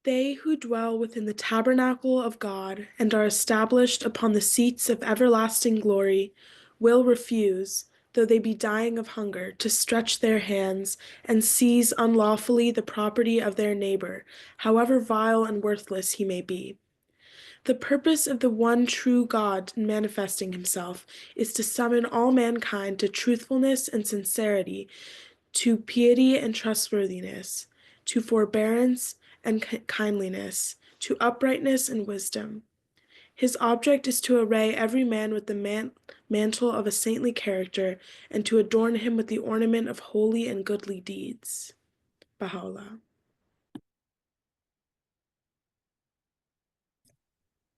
They who dwell within the tabernacle of God and are established upon the seats of everlasting glory will refuse, though they be dying of hunger, to stretch their hands and seize unlawfully the property of their neighbor, however vile and worthless he may be. The purpose of the one true God manifesting himself is to summon all mankind to truthfulness and sincerity, to piety and trustworthiness, to forbearance and kindliness, to uprightness and wisdom. His object is to array every man with the mantle of a saintly character and to adorn him with the ornament of holy and goodly deeds. Baha'u'llah.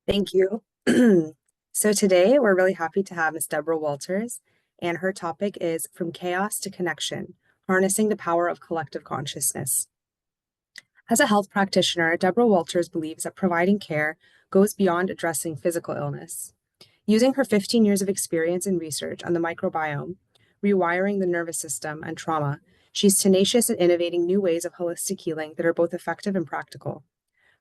Thank you. So today we're really happy to have Ms. Deborah Walters, and her topic is From Chaos to Connection, Harnessing the Power of Collective Consciousness. As a health practitioner, Deborah Walters believes that providing care goes beyond addressing physical illness. Using her 15 years of experience and research on the microbiome, rewiring the nervous system, and trauma, she's tenacious in innovating new ways of holistic healing that are both effective and practical.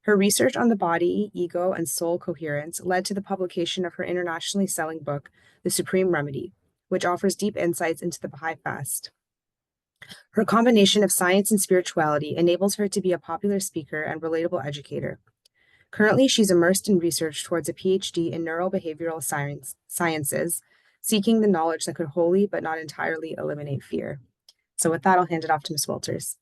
Her research on the body, ego, and soul coherence led to the publication of her internationally selling book, The Supreme Remedy, which offers deep insights into the Baha'i Fast. Her combination of science and spirituality enables her to be a popular speaker and relatable educator. Currently, she's immersed in research towards a PhD in Neurobehavioral Sciences, seeking the knowledge that could wholly but not entirely eliminate fear. So with that, I'll hand it off to Ms. Walters.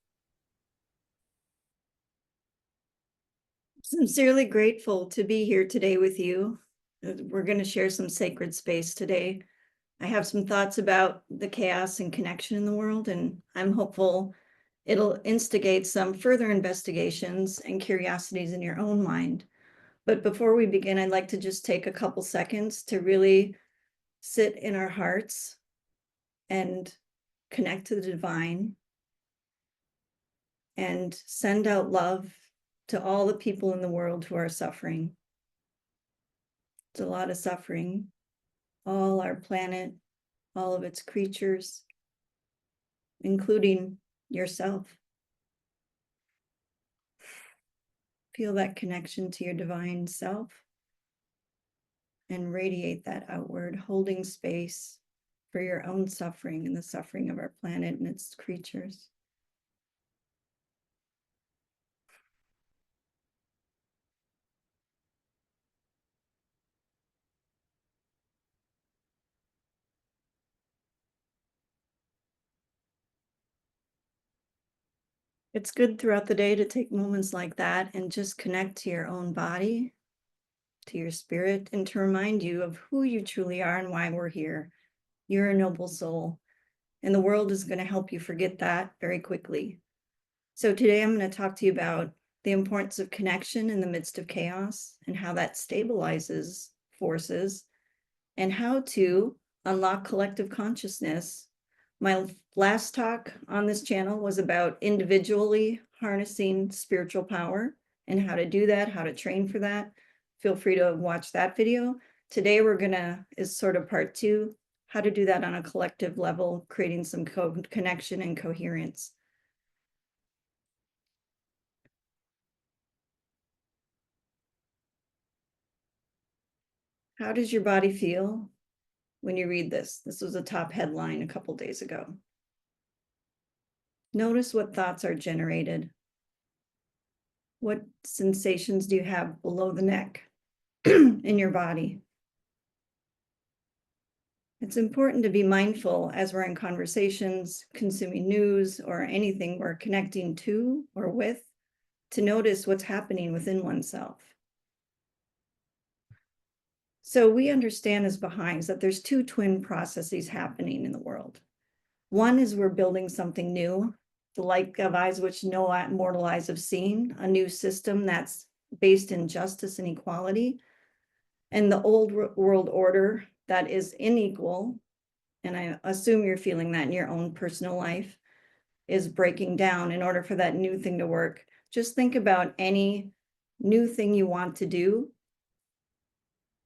Sincerely grateful to be here today with you. We're going to share some sacred space today. I have some thoughts about the chaos and connection in the world, and I'm hopeful it'll instigate some further investigations and curiosities in your own mind. But before we begin, I'd like to just take a couple seconds to really sit in our hearts and connect to the divine and send out love to all the people in the world who are suffering. It's a lot of suffering, all our planet, all of its creatures, including yourself. Feel that connection to your divine self and radiate that outward, holding space for your own suffering and the suffering of our planet and its creatures. It's good throughout the day to take moments like that and just connect to your own body, to your spirit, and to remind you of who you truly are and why we're here. You're a noble soul, and the world is going to help you forget that very quickly. So today I'm going to talk to you about the importance of connection in the midst of chaos and how that stabilizes forces and how to unlock collective consciousness. My last talk on this channel was about individually harnessing spiritual power and how to do that, how to train for that. Feel free to watch that video. Today is sort of part 2, how to do that on a collective level, creating some connection and coherence. How does your body feel when you read this? This was a top headline a couple days ago. Notice what thoughts are generated. What sensations do you have below the neck in your body? It's important to be mindful as we're in conversations, consuming news, or anything we're connecting to or with, to notice what's happening within oneself. So we understand as Baha'is that there's 2 twin processes happening in the world. One is we're building something new, the like of eyes which no mortal eyes have seen, a new system that's based in justice and equality. And the old world order that is unequal, and I assume you're feeling that in your own personal life, is breaking down. In order for that new thing to work, just think about any new thing you want to do.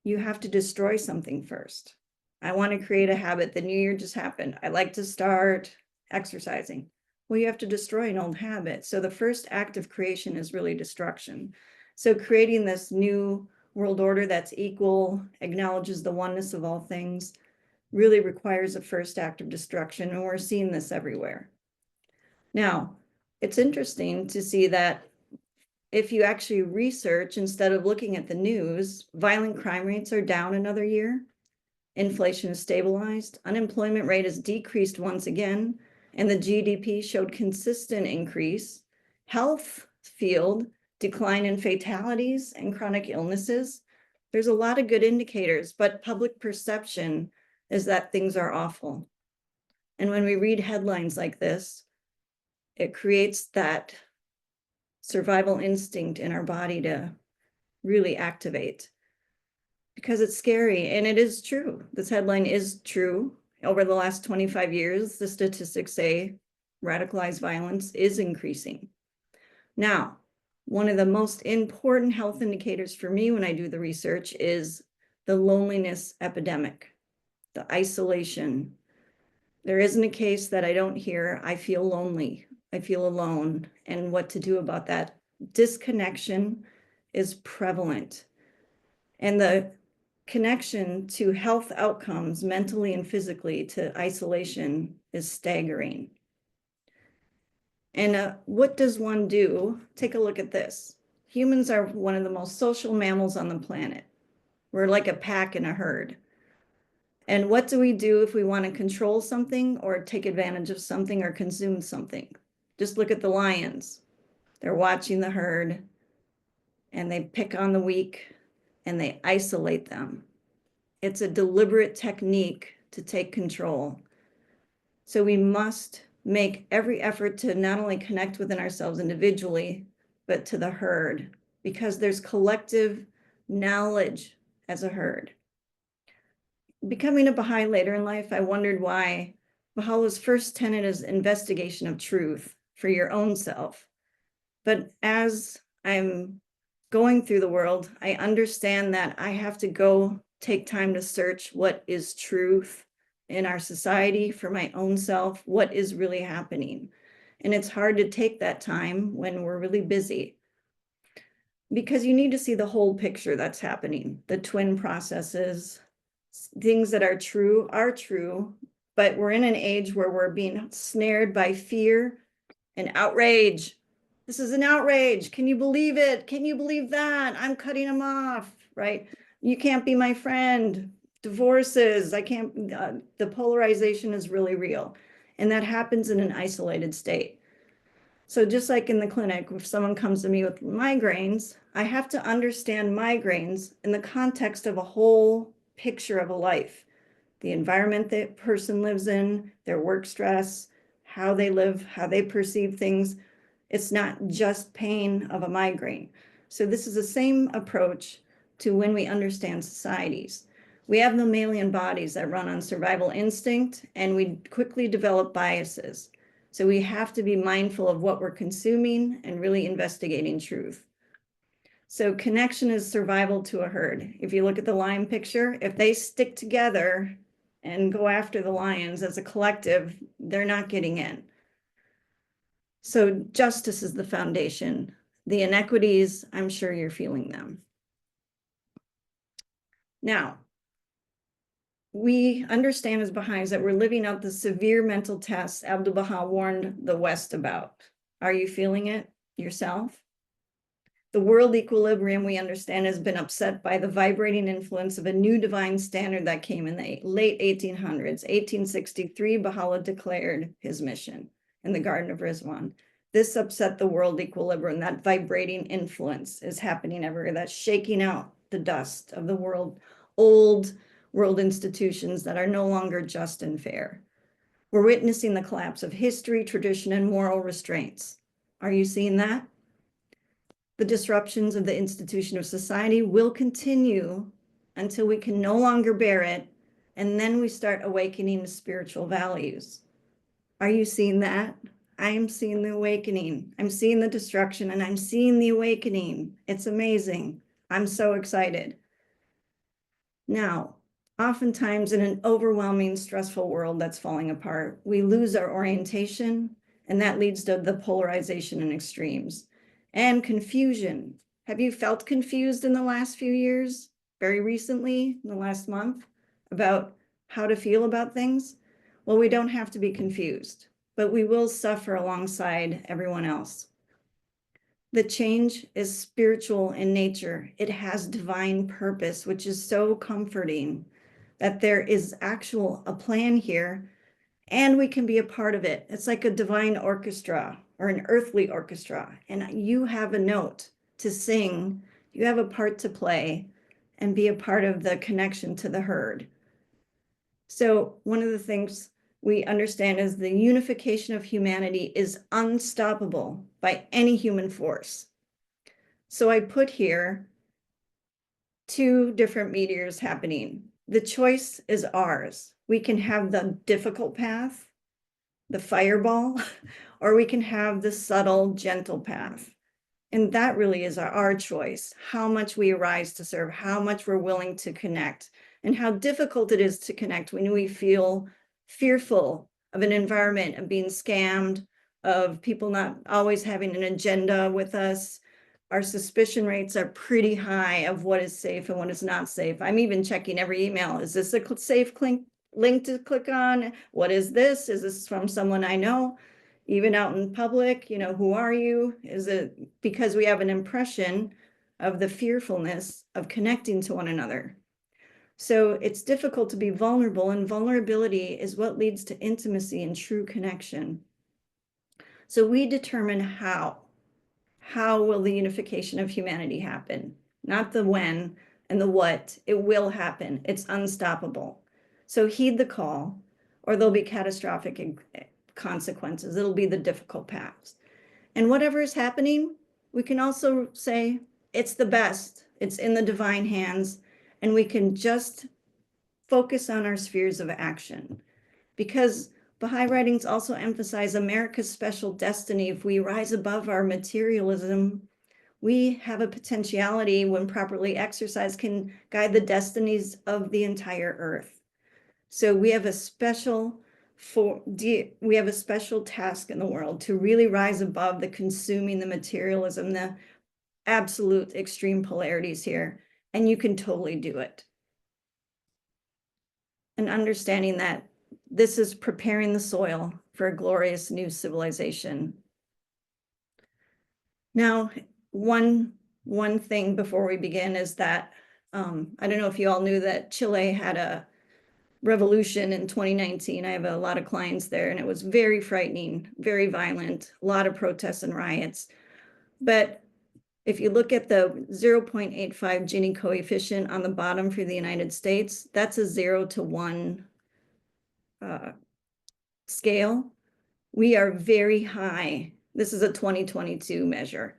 You have to destroy something first. I want to create a habit. The new year just happened. I like to start exercising. Well, you have to destroy an old habit. So the first act of creation is really destruction. So creating this new world order that's equal, acknowledges the oneness of all things, really requires a first act of destruction. And we're seeing this everywhere. Now, it's interesting to see that if you actually research, instead of looking at the news, violent crime rates are down another year. Inflation is stabilized. Unemployment rate has decreased once again, and the GDP showed consistent increase. Health field, decline in fatalities and chronic illnesses. There's a lot of good indicators, but public perception is that things are awful. And when we read headlines like this, it creates that survival instinct in our body to really activate, because it's scary. And it is true. This headline is true. Over the last 25 years, the statistics say radicalized violence is increasing. Now, one of the most important health indicators for me when I do the research is the loneliness epidemic, the isolation. There isn't a case that I don't hear, I feel lonely, I feel alone, and what to do about that. Disconnection is prevalent. And the connection to health outcomes, mentally and physically, to isolation is staggering. And what does one do? Take a look at this. Humans are one of the most social mammals on the planet. We're like a pack in a herd. And what do we do if we want to control something or take advantage of something or consume something? Just look at the lions. They're watching the herd and they pick on the weak and they isolate them. It's a deliberate technique to take control. So we must make every effort to not only connect within ourselves individually, but to the herd, because there's collective knowledge as a herd. Becoming a Baha'i later in life, I wondered why Baha'u'llah's first tenet is investigation of truth for your own self. But as I'm going through the world, I understand that I have to go take time to search what is truth in our society for my own self, what is really happening. And it's hard to take that time when we're really busy, because you need to see the whole picture that's happening, the twin processes. Things that are true, but we're in an age where we're being snared by fear and outrage. This is an outrage. Can you believe it? Can you believe that? I'm cutting him off, right? You can't be my friend. Divorces, I can't, the polarization is really real. And that happens in an isolated state. So just like in the clinic, if someone comes to me with migraines, I have to understand migraines in the context of a whole picture of a life, the environment that person lives in, their work stress, how they live, how they perceive things. It's not just pain of a migraine. So this is the same approach to when we understand societies. We have mammalian bodies that run on survival instinct, and we quickly develop biases. So we have to be mindful of what we're consuming and really investigating truth. So connection is survival to a herd. If you look at the lion picture, if they stick together and go after the lions as a collective, they're not getting in. So justice is the foundation. The inequities, I'm sure you're feeling them. Now, we understand as Baha'is that we're living out the severe mental tests Abdu'l-Baha warned the West about. Are you feeling it yourself? The world equilibrium, we understand, has been upset by the vibrating influence of a new divine standard that came in the late 1800s. 1863, Baha'u'llah declared his mission in the Garden of Rizwan. This upset the world equilibrium. That vibrating influence is happening everywhere. That's shaking out the dust of the world, old world institutions that are no longer just and fair. We're witnessing the collapse of history, tradition, and moral restraints. Are you seeing that? The disruptions of the institution of society will continue until we can no longer bear it, and then we start awakening to spiritual values. Are you seeing that? I am seeing the awakening. I'm seeing the destruction, and I'm seeing the awakening. It's amazing. I'm so excited. Now, oftentimes in an overwhelming, stressful world that's falling apart, we lose our orientation And that leads to the polarization and extremes. And confusion. Have you felt confused in the last few years? Very recently, in the last month, about how to feel about things? Well, we don't have to be confused, but we will suffer alongside everyone else. The change is spiritual in nature. It has divine purpose, which is so comforting that there is a plan here and we can be a part of it. It's like a divine orchestra or an earthly orchestra, and you have a note to sing, you have a part to play, and be a part of the connection to the herd. So one of the things we understand is the unification of humanity is unstoppable by any human force. So I put here two different meteors happening. The choice is ours. We can have the difficult path, the fireball, or we can have the subtle, gentle path. And that really is our choice, how much we arise to serve, how much we're willing to connect, and how difficult it is to connect when we feel fearful of an environment, of being scammed, of people not always having an agenda with us. Our suspicion rates are pretty high of what is safe and what is not safe. I'm even checking every email. Is this a safe link to click on? What is this? Is this from someone I know? Even out in public, who are you? Is it because we have an impression of the fearfulness of connecting to one another? So it's difficult to be vulnerable, and vulnerability is what leads to intimacy and true connection. So we determine how. How will the unification of humanity happen? Not the when and the what. It will happen. It's unstoppable. So heed the call, or there'll be catastrophic consequences. It'll be the difficult paths. And whatever is happening, we can also say it's the best. It's in the divine hands, and we can just focus on our spheres of action. Because Baha'i writings also emphasize America's special destiny. If we rise above our materialism, we have a potentiality, when properly exercised, can guide the destinies of the entire earth. So we have a special task in the world to really rise above the consuming, the materialism, the absolute extreme polarities here, and you can totally do it. And understanding that this is preparing the soil for a glorious new civilization. Now, one thing before we begin is that I don't know if you all knew that Chile had a revolution in 2019. I have a lot of clients there, and it was very frightening, very violent, a lot of protests and riots. But if you look at the 0.85 Gini coefficient on the bottom for the United States, that's a 0 to 1 scale. We are very high. This is a 2022 measure.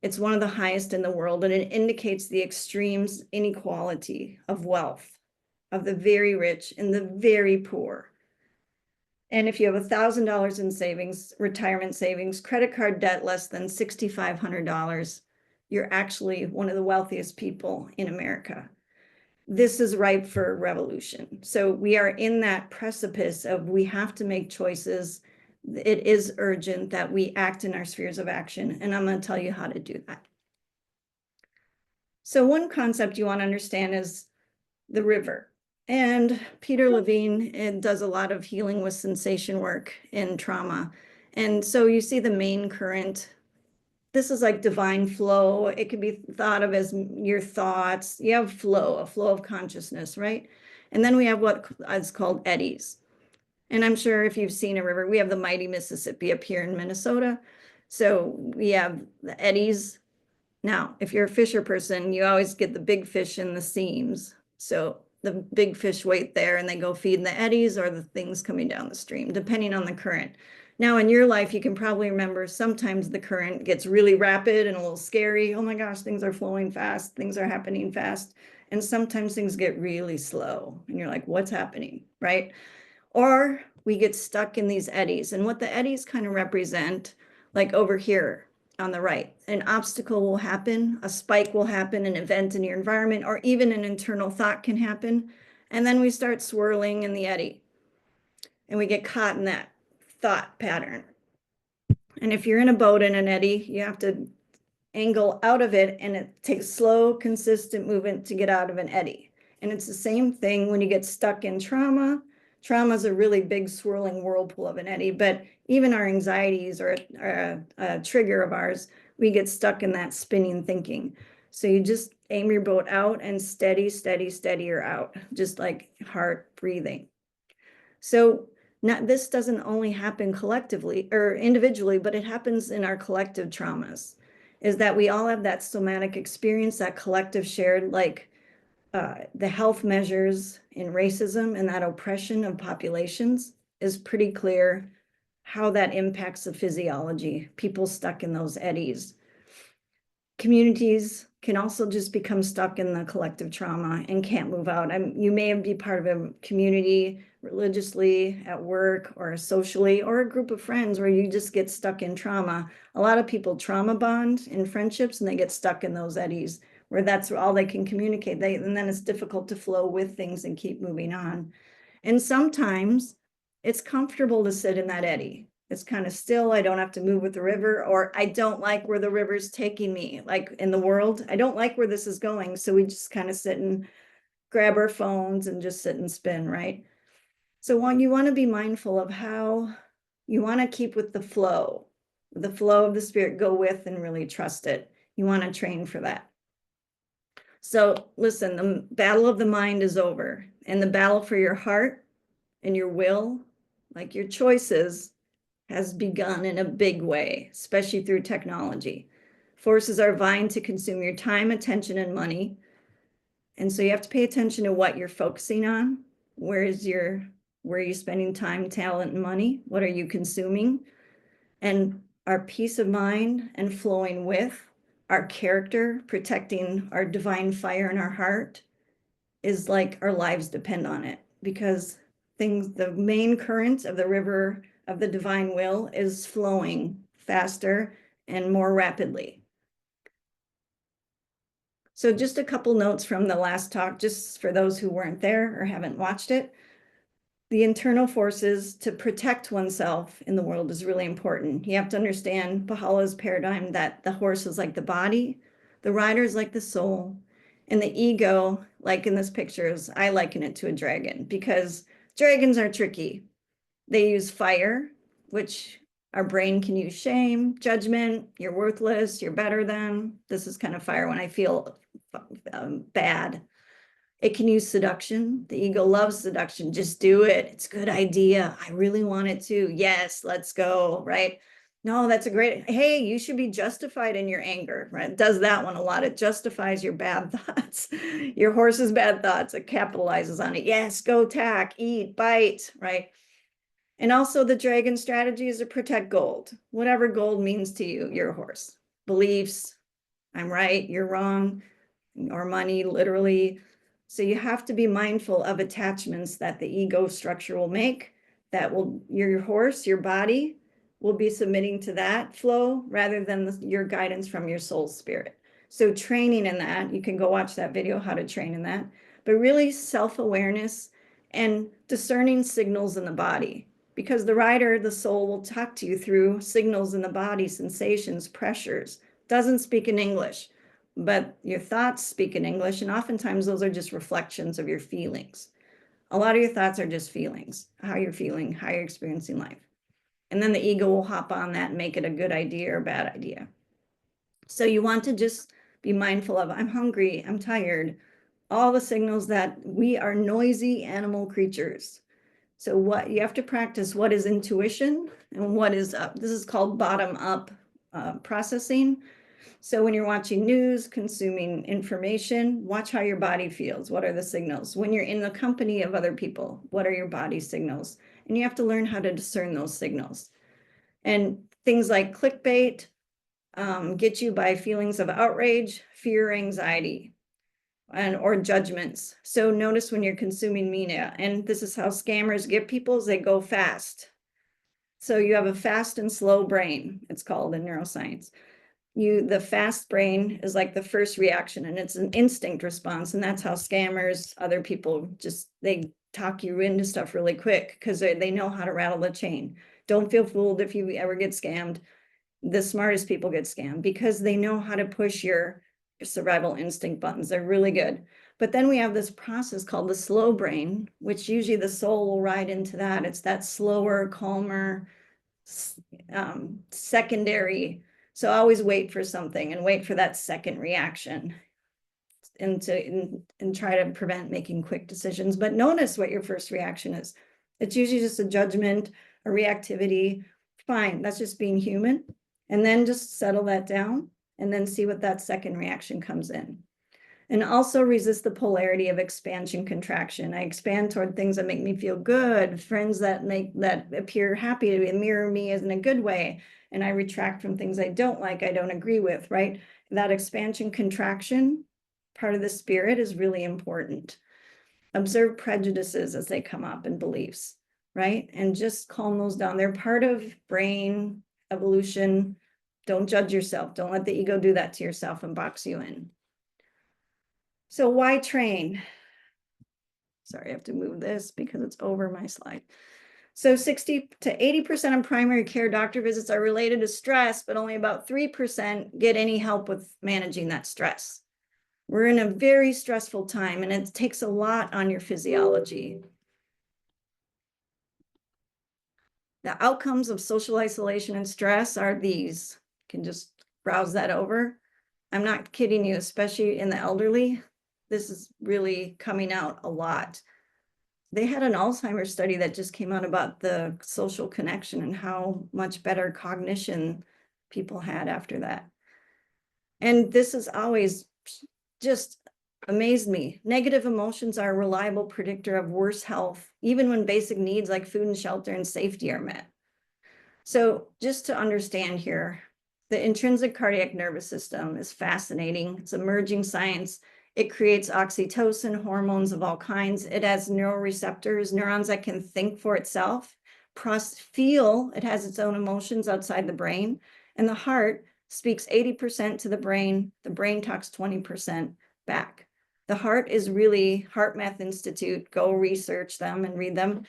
It's one of the highest in the world, and it indicates the extremes inequality of wealth, of the very rich and the very poor. And if you have $1,000 in savings, retirement savings, credit card debt less than $6,500, you're actually one of the wealthiest people in America. This is ripe for revolution. So we are in that precipice of we have to make choices. It is urgent that we act in our spheres of action, and I'm going to tell you how to do that. So one concept you want to understand is the river. And Peter Levine does a lot of healing with sensation work in trauma. And so you see the main current. This is like divine flow. It can be thought of as your thoughts. You have flow, a flow of consciousness, right? And then we have what is called eddies. And I'm sure if you've seen a river, we have the mighty Mississippi up here in Minnesota. So we have the eddies. Now, if you're a fisher person, you always get the big fish in the seams. So the big fish wait there and they go feed in the eddies or the things coming down the stream, depending on the current. Now, in your life, you can probably remember sometimes the current gets really rapid and a little scary. Oh my gosh, things are flowing fast. Things are happening fast. And sometimes things get really slow and you're like, what's happening, right? Or we get stuck in these eddies. And what the eddies kind of represent, like over here on the right, an obstacle will happen, a spike will happen, an event in your environment, or even an internal thought can happen. And then we start swirling in the eddy and we get caught in that thought pattern. And if you're in a boat in an eddy, you have to angle out of it, and it takes slow, consistent movement to get out of an eddy. And it's the same thing when you get stuck in trauma. Trauma is a really big swirling whirlpool of an eddy, but even our anxieties are a trigger of ours. We get stuck in that spinning thinking. So you just aim your boat out and steady, steady, steadier out, just like heart breathing. So this doesn't only happen collectively or individually, but it happens in our collective traumas, is that we all have that somatic experience, that collective shared, like the health measures in racism and that oppression of populations is pretty clear how that impacts the physiology, people stuck in those eddies. Communities can also just become stuck in the collective trauma and can't move out. You may be part of a community religiously, at work, or socially, or a group of friends where you just get stuck in trauma. A lot of people trauma bond in friendships and they get stuck in those eddies where that's all they can communicate. And then it's difficult to flow with things and keep moving on. And sometimes it's comfortable to sit in that eddy. It's kind of still, I don't have to move with the river, or I don't like where the river's taking me, like in the world. I don't like where this is going. So we just kind of sit and grab our phones and just sit and spin, right? So you want to be mindful of how you want to keep with the flow of the spirit, go with and really trust it. You want to train for that. So listen, the battle of the mind is over, and the battle for your heart and your will, like your choices, has begun in a big way, especially through technology. Forces are vying to consume your time, attention, and money. And so you have to pay attention to what you're focusing on. Where are you spending time, talent, and money? What are you consuming? And our peace of mind and flowing with our character, protecting our divine fire in our heart, is like our lives depend on it, because the main current of the river of the divine will is flowing faster and more rapidly. So just a couple notes from the last talk, just for those who weren't there or haven't watched it. The internal forces to protect oneself in the world is really important. You have to understand Baha'u'llah's paradigm that the horse is like the body, the rider is like the soul, and the ego, like in this picture, I liken it to a dragon, because dragons are tricky. They use fire, which our brain can use shame, judgment, you're worthless, you're better than. This is kind of fire when I feel bad. It can use seduction. The ego loves seduction. Just do it. It's a good idea. I really want it to. Yes, let's go, right? No, that's a great, hey, you should be justified in your anger, right? It does that one a lot. It justifies your bad thoughts, your horse's bad thoughts. It capitalizes on it. Yes, go attack, eat, bite, right? And also the dragon strategy is to protect gold, whatever gold means to you, your horse. Beliefs, I'm right, you're wrong, or money, literally. So you have to be mindful of attachments that the ego structure will make, that will, your horse, your body will be submitting to that flow rather than your guidance from your soul spirit. So training in that, you can go watch that video, how to train in that, but really self-awareness and discerning signals in the body, because the rider, the soul, will talk to you through signals in the body, sensations, pressures, doesn't speak in English, but your thoughts speak in English, and oftentimes those are just reflections of your feelings. A lot of your thoughts are just feelings, how you're feeling, how you're experiencing life. And then the ego will hop on that and make it a good idea or a bad idea. So you want to just be mindful of, I'm hungry, I'm tired, all the signals that we are noisy animal creatures. So what you have to practice, what is intuition and what is up. This is called bottom up processing. So when you're watching news, consuming information, watch how your body feels. What are the signals? When you're in the company of other people, what are your body signals? And you have to learn how to discern those signals. And things like clickbait get you by feelings of outrage, fear, anxiety, or judgments. So notice when you're consuming media, and this is how scammers get people, is they go fast. So you have a fast and slow brain, it's called in neuroscience. The fast brain is like the first reaction, and it's an instinct response. And that's how scammers, other people, they talk you into stuff really quick because they know how to rattle the chain. Don't feel fooled if you ever get scammed. The smartest people get scammed because they know how to push your survival instinct buttons. They're really good. But then we have this process called the slow brain, which usually the soul will ride into that. It's that slower, calmer, secondary. So always wait for something and wait for that second reaction and try to prevent making quick decisions. But notice what your first reaction is. It's usually just a judgment, a reactivity. Fine, that's just being human. And then just settle that down and then see what that second reaction comes in. And also resist the polarity of expansion contraction. I expand toward things that make me feel good, friends that appear happy to mirror me as in a good way. And I retract from things I don't like, I don't agree with, right? That expansion contraction part of the spirit is really important. Observe prejudices as they come up and beliefs, right? And just calm those down. They're part of brain evolution. Don't judge yourself. Don't let the ego do that to yourself and box you in. So why train? Sorry, I have to move this because it's over my slide. So 60 to 80% of primary care doctor visits are related to stress, but only about 3% get any help with managing that stress. We're in a very stressful time and it takes a lot on your physiology. The outcomes of social isolation and stress are these. You can just browse that over. I'm not kidding you, especially in the elderly. This is really coming out a lot. They had an Alzheimer's study that just came out about the social connection and how much better cognition people had after that. And this has always just amazed me. Negative emotions are a reliable predictor of worse health, even when basic needs like food and shelter and safety are met. So just to understand here, the intrinsic cardiac nervous system is fascinating. It's emerging science. It creates oxytocin, hormones of all kinds. It has neuroreceptors, neurons that can think for itself, feel. It has its own emotions outside the brain. And the heart speaks 80% to the brain talks 20% back. The heart is really HeartMath Institute. Go research them and read them.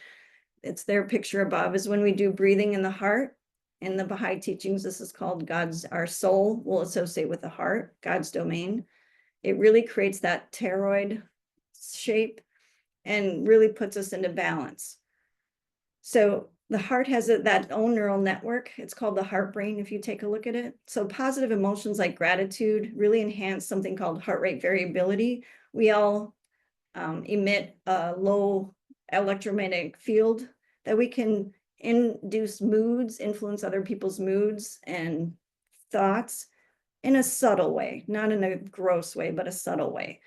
It's their picture above is when we do breathing in the heart. In the Baha'i teachings, this is called our soul will associate with the heart, God's domain. It really creates that toroid shape and really puts us into balance. So the heart has that own neural network. It's called the heart brain if you take a look at it. So positive emotions like gratitude really enhance something called heart rate variability. We all emit a low electromagnetic field that we can induce moods, influence other people's moods and thoughts in a subtle way, not in a gross way, but a subtle way.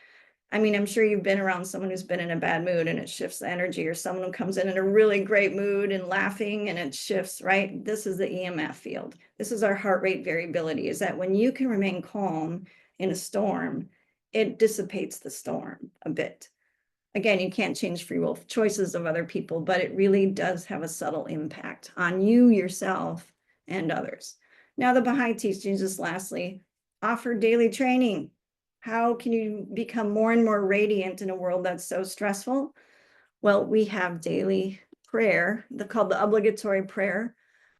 I mean, I'm sure you've been around someone who's been in a bad mood and it shifts the energy, or someone who comes in a really great mood and laughing and it shifts, right? This is the EMF field. This is our heart rate variability, is that when you can remain calm in a storm, it dissipates the storm a bit. Again, you can't change free will choices of other people, but it really does have a subtle impact on you, yourself, and others. Now, the Baha'i teachings, just lastly, offer daily training. How can you become more and more radiant in a world that's so stressful? Well, we have daily prayer, called the obligatory prayer,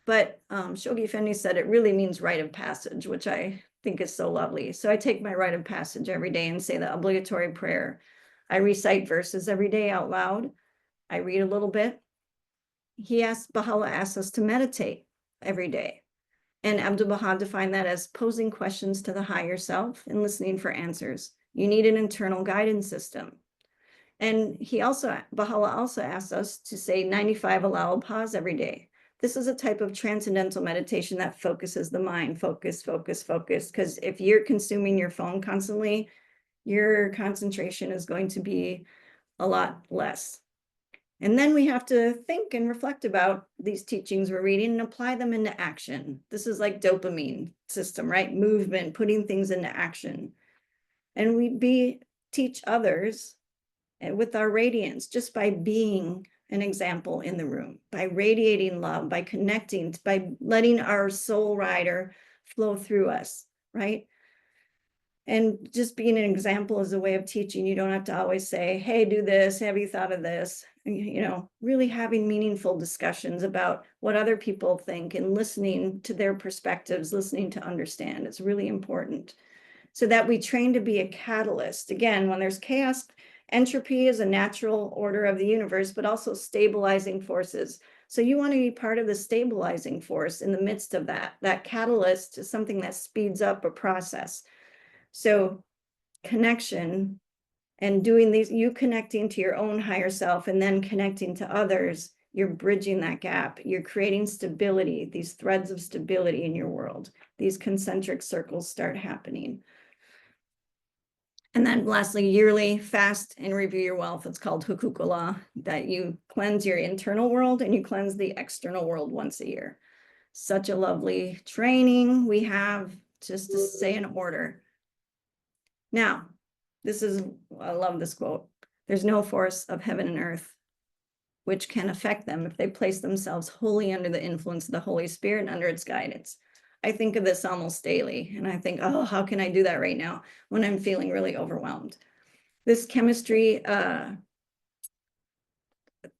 but Shoghi Effendi said it really means rite of passage, which I think is so lovely. So I take my rite of passage every day and say the obligatory prayer. I recite verses every day out loud. I read a little bit. Baha'u'llah asks us to meditate every day. And Abdu'l-Baha defined that as posing questions to the higher self and listening for answers. You need an internal guidance system. And Baha'u'llah also asks us to say 95 allowable pause every day. This is a type of transcendental meditation that focuses the mind, focus, because if you're consuming your phone constantly, your concentration is going to be a lot less. And then we have to think and reflect about these teachings we're reading and apply them into action. This is like dopamine system, right? Movement, putting things into action. And we teach others with our radiance just by being an example in the room, by radiating love, by connecting, by letting our soul rider flow through us, right? And just being an example is a way of teaching. You don't have to always say, hey, do this. Have you thought of this? you know, really having meaningful discussions about what other people think and listening to their perspectives, listening to understand. It's really important so that we train to be a catalyst. Again, when there's chaos, entropy is a natural order of the universe, but also stabilizing forces. So you want to be part of the stabilizing force in the midst of that. That catalyst is something that speeds up a process. So connection and doing these, you connecting to your own higher self and then connecting to others, you're bridging that gap. You're creating stability, these threads of stability in your world. These concentric circles start happening. And then lastly, yearly fast and review your wealth. It's called hukukula, that you cleanse your internal world and you cleanse the external world once a year. Such a lovely training we have, just to stay in order. Now, I love this quote. There's no force of heaven and earth which can affect them if they place themselves wholly under the influence of the Holy Spirit and under its guidance. I think of this almost daily, and I think, oh, how can I do that right now when I'm feeling really overwhelmed? This chemistry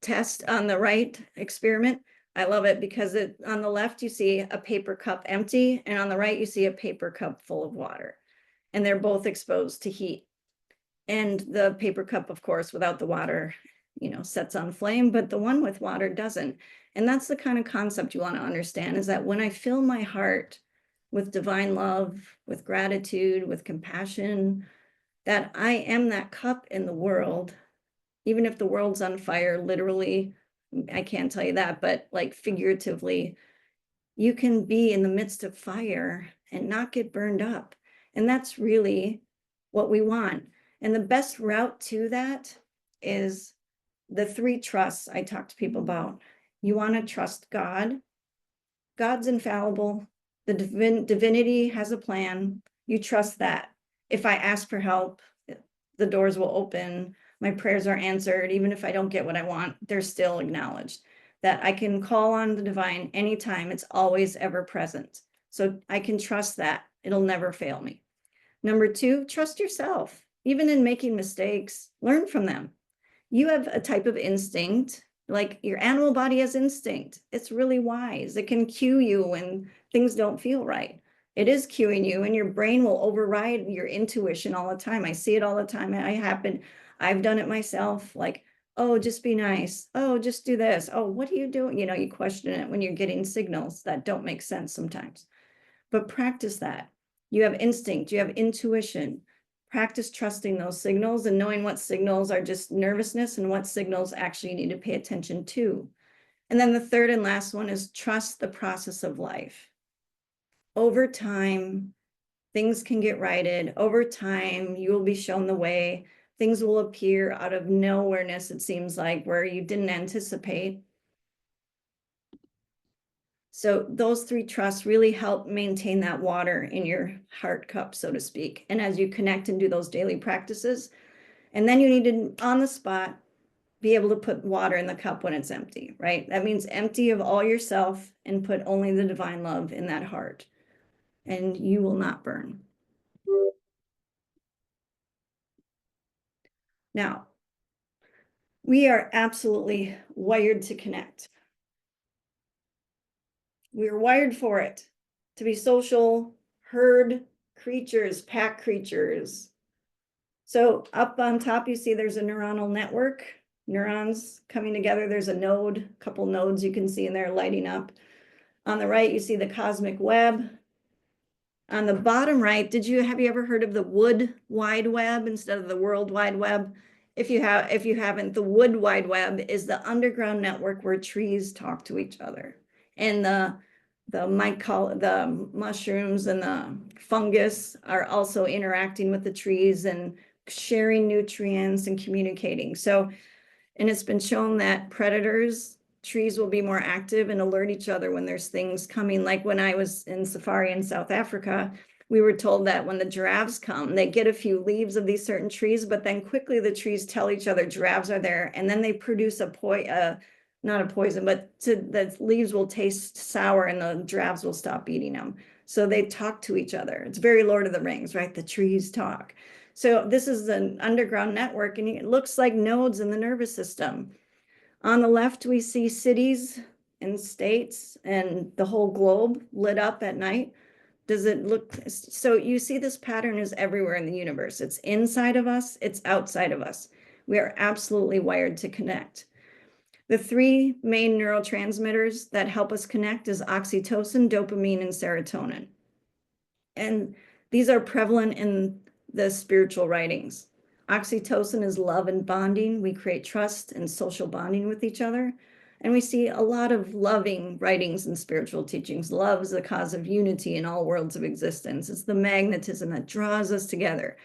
test on the right experiment, I love it because on the left, you see a paper cup empty, and on the right, you see a paper cup full of water, and they're both exposed to heat. And the paper cup, of course, without the water, you know, sets on flame, but the one with water doesn't. And that's the kind of concept you want to understand, is that when I fill my heart with divine love, with gratitude, with compassion, that I am that cup in the world, even if the world's on fire, literally, I can't tell you that, but like figuratively, you can be in the midst of fire and not get burned up. And that's really what we want. And the best route to that is the 3 trusts I talk to people about. You want to trust God. God's infallible. The divinity has a plan. You trust that. If I ask for help, the doors will open. My prayers are answered. Even if I don't get what I want, they're still acknowledged. That I can call on the divine anytime. It's always ever present. So I can trust that. It'll never fail me. Number 2, trust yourself. Even in making mistakes, learn from them. You have a type of instinct, like your animal body has instinct. It's really wise. It can cue you when things don't feel right. It is cueing you, and your brain will override your intuition all the time. I see it all the time. I've done it myself. Like, oh, just be nice. Oh, just do this. Oh, what are you doing? You know, you question it when you're getting signals that don't make sense sometimes. But practice that. You have instinct, you have intuition. Practice trusting those signals and knowing what signals are just nervousness and what signals actually you need to pay attention to. And then the third and last one is trust the process of life. Over time, things can get righted. Over time, you will be shown the way. Things will appear out of nowhereness, it seems like, where you didn't anticipate. So those 3 trusts really help maintain that water in your heart cup, so to speak. And as you connect and do those daily practices, and then you need to, on the spot, be able to put water in the cup when it's empty, right? That means empty of all yourself and put only the divine love in that heart, and you will not burn. Now, we are absolutely wired to connect. We're wired for it, to be social, herd creatures, pack creatures. So up on top, you see there's a neuronal network, neurons coming together. There's a node, a couple nodes you can see in there lighting up. On the right, you see the cosmic web. On the bottom right, have you ever heard of the Wood Wide Web instead of the World Wide Web? If you haven't, the Wood Wide Web is the underground network where trees talk to each other. And the mushrooms and the fungus are also interacting with the trees and sharing nutrients and communicating. So, and it's been shown that trees will be more active and alert each other when there's things coming. Like when I was in safari in South Africa, we were told that when the giraffes come, they get a few leaves of these certain trees, but then quickly the trees tell each other giraffes are there, and then they produce not a poison, but the leaves will taste sour and the giraffes will stop eating them. So they talk to each other. It's very Lord of the Rings, right? The trees talk. So this is an underground network, and it looks like nodes in the nervous system. On the left, we see cities and states and the whole globe lit up at night. Does it look, so you see this pattern is everywhere in the universe. It's inside of us, it's outside of us. We are absolutely wired to connect. The three main neurotransmitters that help us connect is oxytocin, dopamine, and serotonin. And these are prevalent in the spiritual writings. Oxytocin is love and bonding. We create trust and social bonding with each other. And we see a lot of loving writings and spiritual teachings. Love is the cause of unity in all worlds of existence. It's the magnetism that draws us together.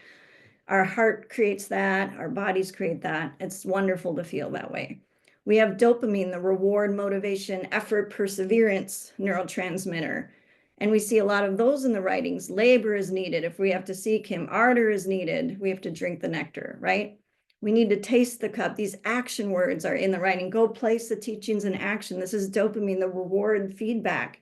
Our heart creates that. Our bodies create that. It's wonderful to feel that way. We have dopamine, the reward, motivation, effort, perseverance neurotransmitter. And we see a lot of those in the writings. Labor is needed if we have to seek him. Ardor is needed. We have to drink the nectar, right? We need to taste the cup. These action words are in the writing. Go place the teachings in action. This is dopamine, the reward feedback.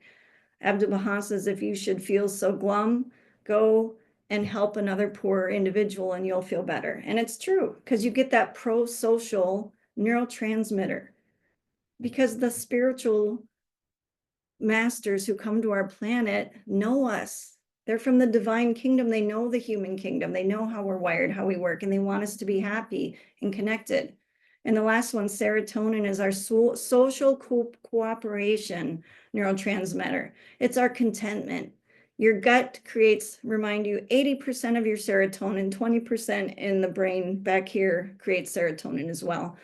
Abdu'l-Baha says, if you should feel so glum, go and help another poor individual and you'll feel better. And it's true because you get that pro-social neurotransmitter because the spiritual masters who come to our planet know us. They're from the divine kingdom. They know the human kingdom. They know how we're wired, how we work, and they want us to be happy and connected. And the last one, serotonin, is our social cooperation neurotransmitter. It's our contentment. Your gut creates, remind you, 80% of your serotonin, 20% in the brain back here creates serotonin as well.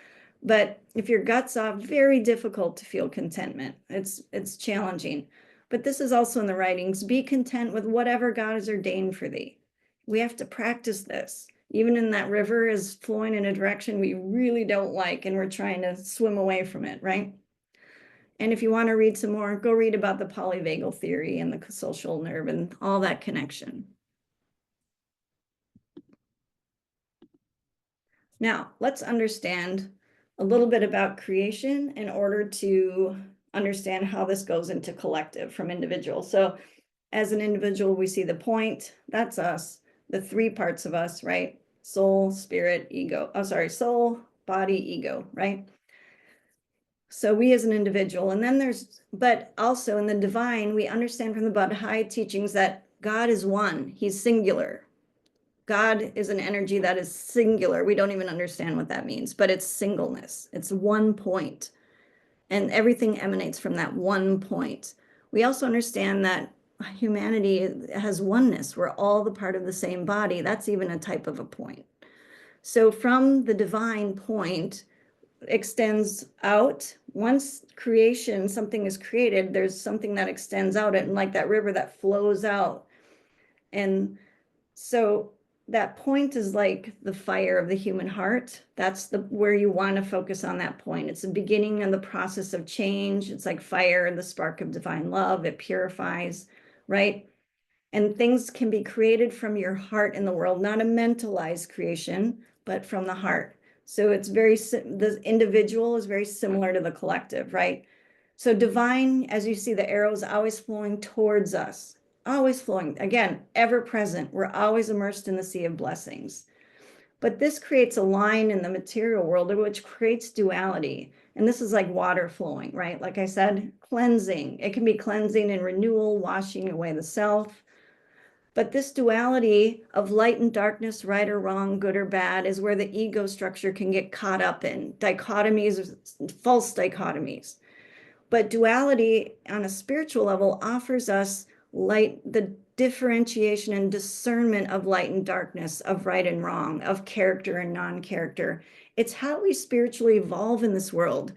But if your gut's off, very difficult to feel contentment. It's challenging. But this is also in the writings. Be content with whatever God has ordained for thee. We have to practice this. Even in that river is flowing in a direction we really don't like, and we're trying to swim away from it, right? And if you want to read some more, go read about the polyvagal theory and the social nerve and all that connection. Now, let's understand a little bit about creation in order to understand how this goes into collective from individual. So as an individual, we see the point, that's us, the three parts of us, right? Soul, spirit, ego. Oh, sorry, soul, body, ego, right? So we as an individual, and then but also in the divine, we understand from the Baha'i teachings that God is one, he's singular. God is an energy that is singular. We don't even understand what that means, but it's singleness. It's one point, and everything emanates from that one point. We also understand that humanity has oneness. We're all the part of the same body. That's even a type of a point. So from the divine point extends out. Once creation, something is created, there's something that extends out, and like that river that flows out. And so that point is like the fire of the human heart. That's where you want to focus on that point. It's the beginning of the process of change. It's like fire and the spark of divine love. It purifies, right? And things can be created from your heart in the world, not a mentalized creation, but from the heart. So it's the individual is very similar to the collective, right? So divine, as you see, the arrows always flowing towards us, always flowing. Again, ever present. We're always immersed in the sea of blessings. But this creates a line in the material world, which creates duality. And this is like water flowing, right? Like I said, cleansing. It can be cleansing and renewal, washing away the self. But this duality of light and darkness, right or wrong, good or bad, is where the ego structure can get caught up in dichotomies, false dichotomies. But duality on a spiritual level offers us light, the differentiation and discernment of light and darkness, of right and wrong, of character and non-character. It's how we spiritually evolve in this world.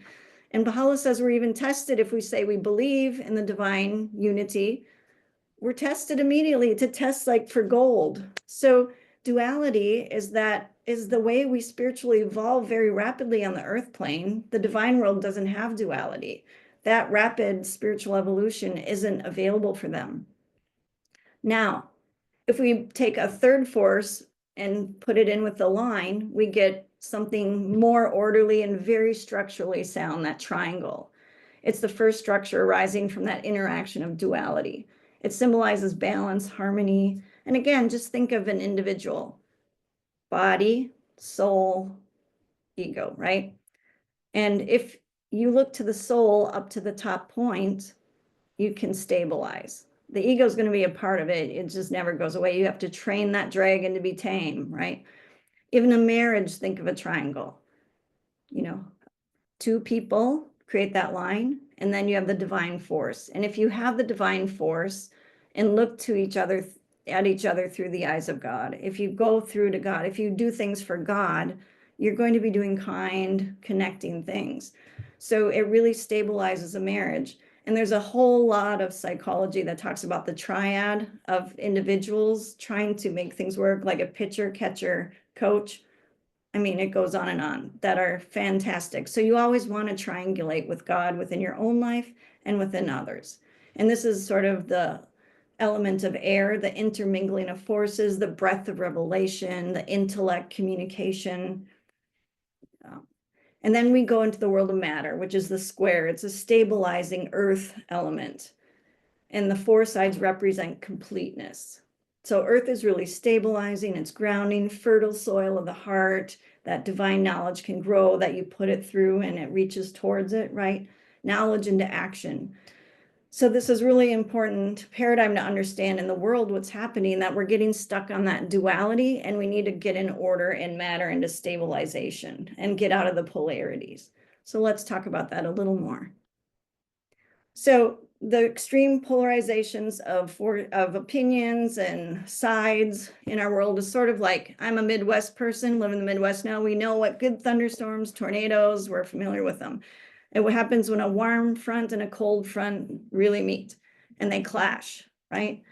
And Baha'u'llah says we're even tested if we say we believe in the divine unity. We're tested immediately to test like for gold. So duality is the way we spiritually evolve very rapidly on the earth plane. The divine world doesn't have duality. That rapid spiritual evolution isn't available for them. Now, if we take a third force and put it in with the line, we get something more orderly and very structurally sound, that triangle. It's the first structure arising from that interaction of duality. It symbolizes balance, harmony. And again, just think of an individual: body, soul, ego, right? And if you look to the soul up to the top point, you can stabilize. The ego is going to be a part of it. It just never goes away. You have to train that dragon to be tame, right? Even a marriage, think of a triangle. You know, two people create that line, and then you have the divine force. And if you have the divine force and look to each other, at each other through the eyes of God, if you go through to God, if you do things for God, you're going to be doing kind, connecting things. So it really stabilizes a marriage. And there's a whole lot of psychology that talks about the triad of individuals trying to make things work, like a pitcher, catcher, coach. I mean, it goes on and on, that are fantastic. So you always want to triangulate with God within your own life and within others. And this is sort of the element of air, the intermingling of forces, the breath of revelation, the intellect, communication. And then we go into the world of matter, which is the square. It's a stabilizing earth element. And the four sides represent completeness. So earth is really stabilizing, it's grounding, fertile soil of the heart, that divine knowledge can grow, that you put it through and it reaches towards it, right? Knowledge into action. So this is really important paradigm to understand in the world what's happening, that we're getting stuck on that duality, and we need to get in order and matter into stabilization and get out of the polarities. So let's talk about that a little more. So the extreme polarizations of opinions and sides in our world is sort of like, I'm a Midwest person, live in the Midwest now. We know what good thunderstorms, tornadoes, we're familiar with them. And what happens when a warm front and a cold front really meet and they clash, right?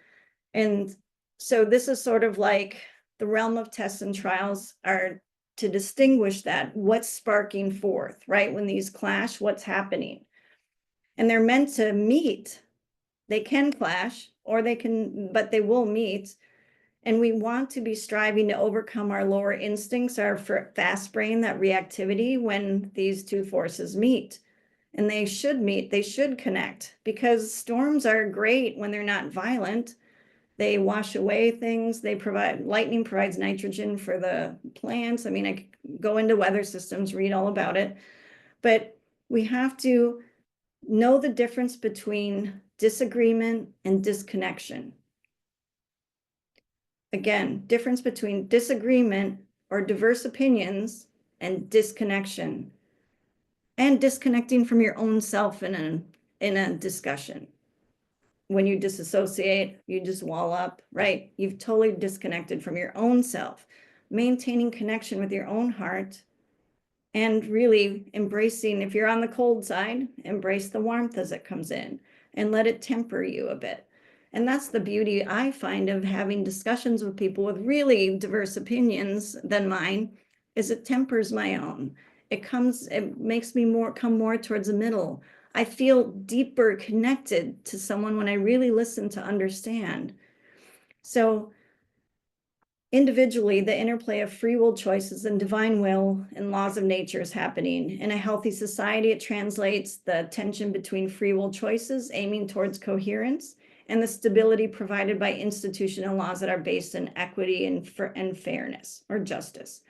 And so this is sort of like the realm of tests and trials are to distinguish that, what's sparking forth, right? When these clash, what's happening? And they're meant to meet. They can clash, or they can, but they will meet. And we want to be striving to overcome our lower instincts, our fast brain, that reactivity when these two forces meet. And they should meet, they should connect, because storms are great when they're not violent. They wash away things. They provide, lightning provides nitrogen for the plants. I mean, I could go into weather systems, read all about it. But we have to know the difference between disagreement and disconnection. Again, difference between disagreement or diverse opinions and disconnection, and disconnecting from your own self in a discussion. When you disassociate, you just wall up, right? You've totally disconnected from your own self. Maintaining connection with your own heart, and really embracing, if you're on the cold side, embrace the warmth as it comes in and let it temper you a bit. And that's the beauty I find of having discussions with people with really diverse opinions than mine, is it tempers my own. It makes me come more towards the middle. I feel deeper connected to someone when I really listen to understand. So individually, the interplay of free will choices and divine will and laws of nature is happening. In a healthy society, it translates the tension between free will choices aiming towards coherence and the stability provided by institutional laws that are based in equity and fairness or justice.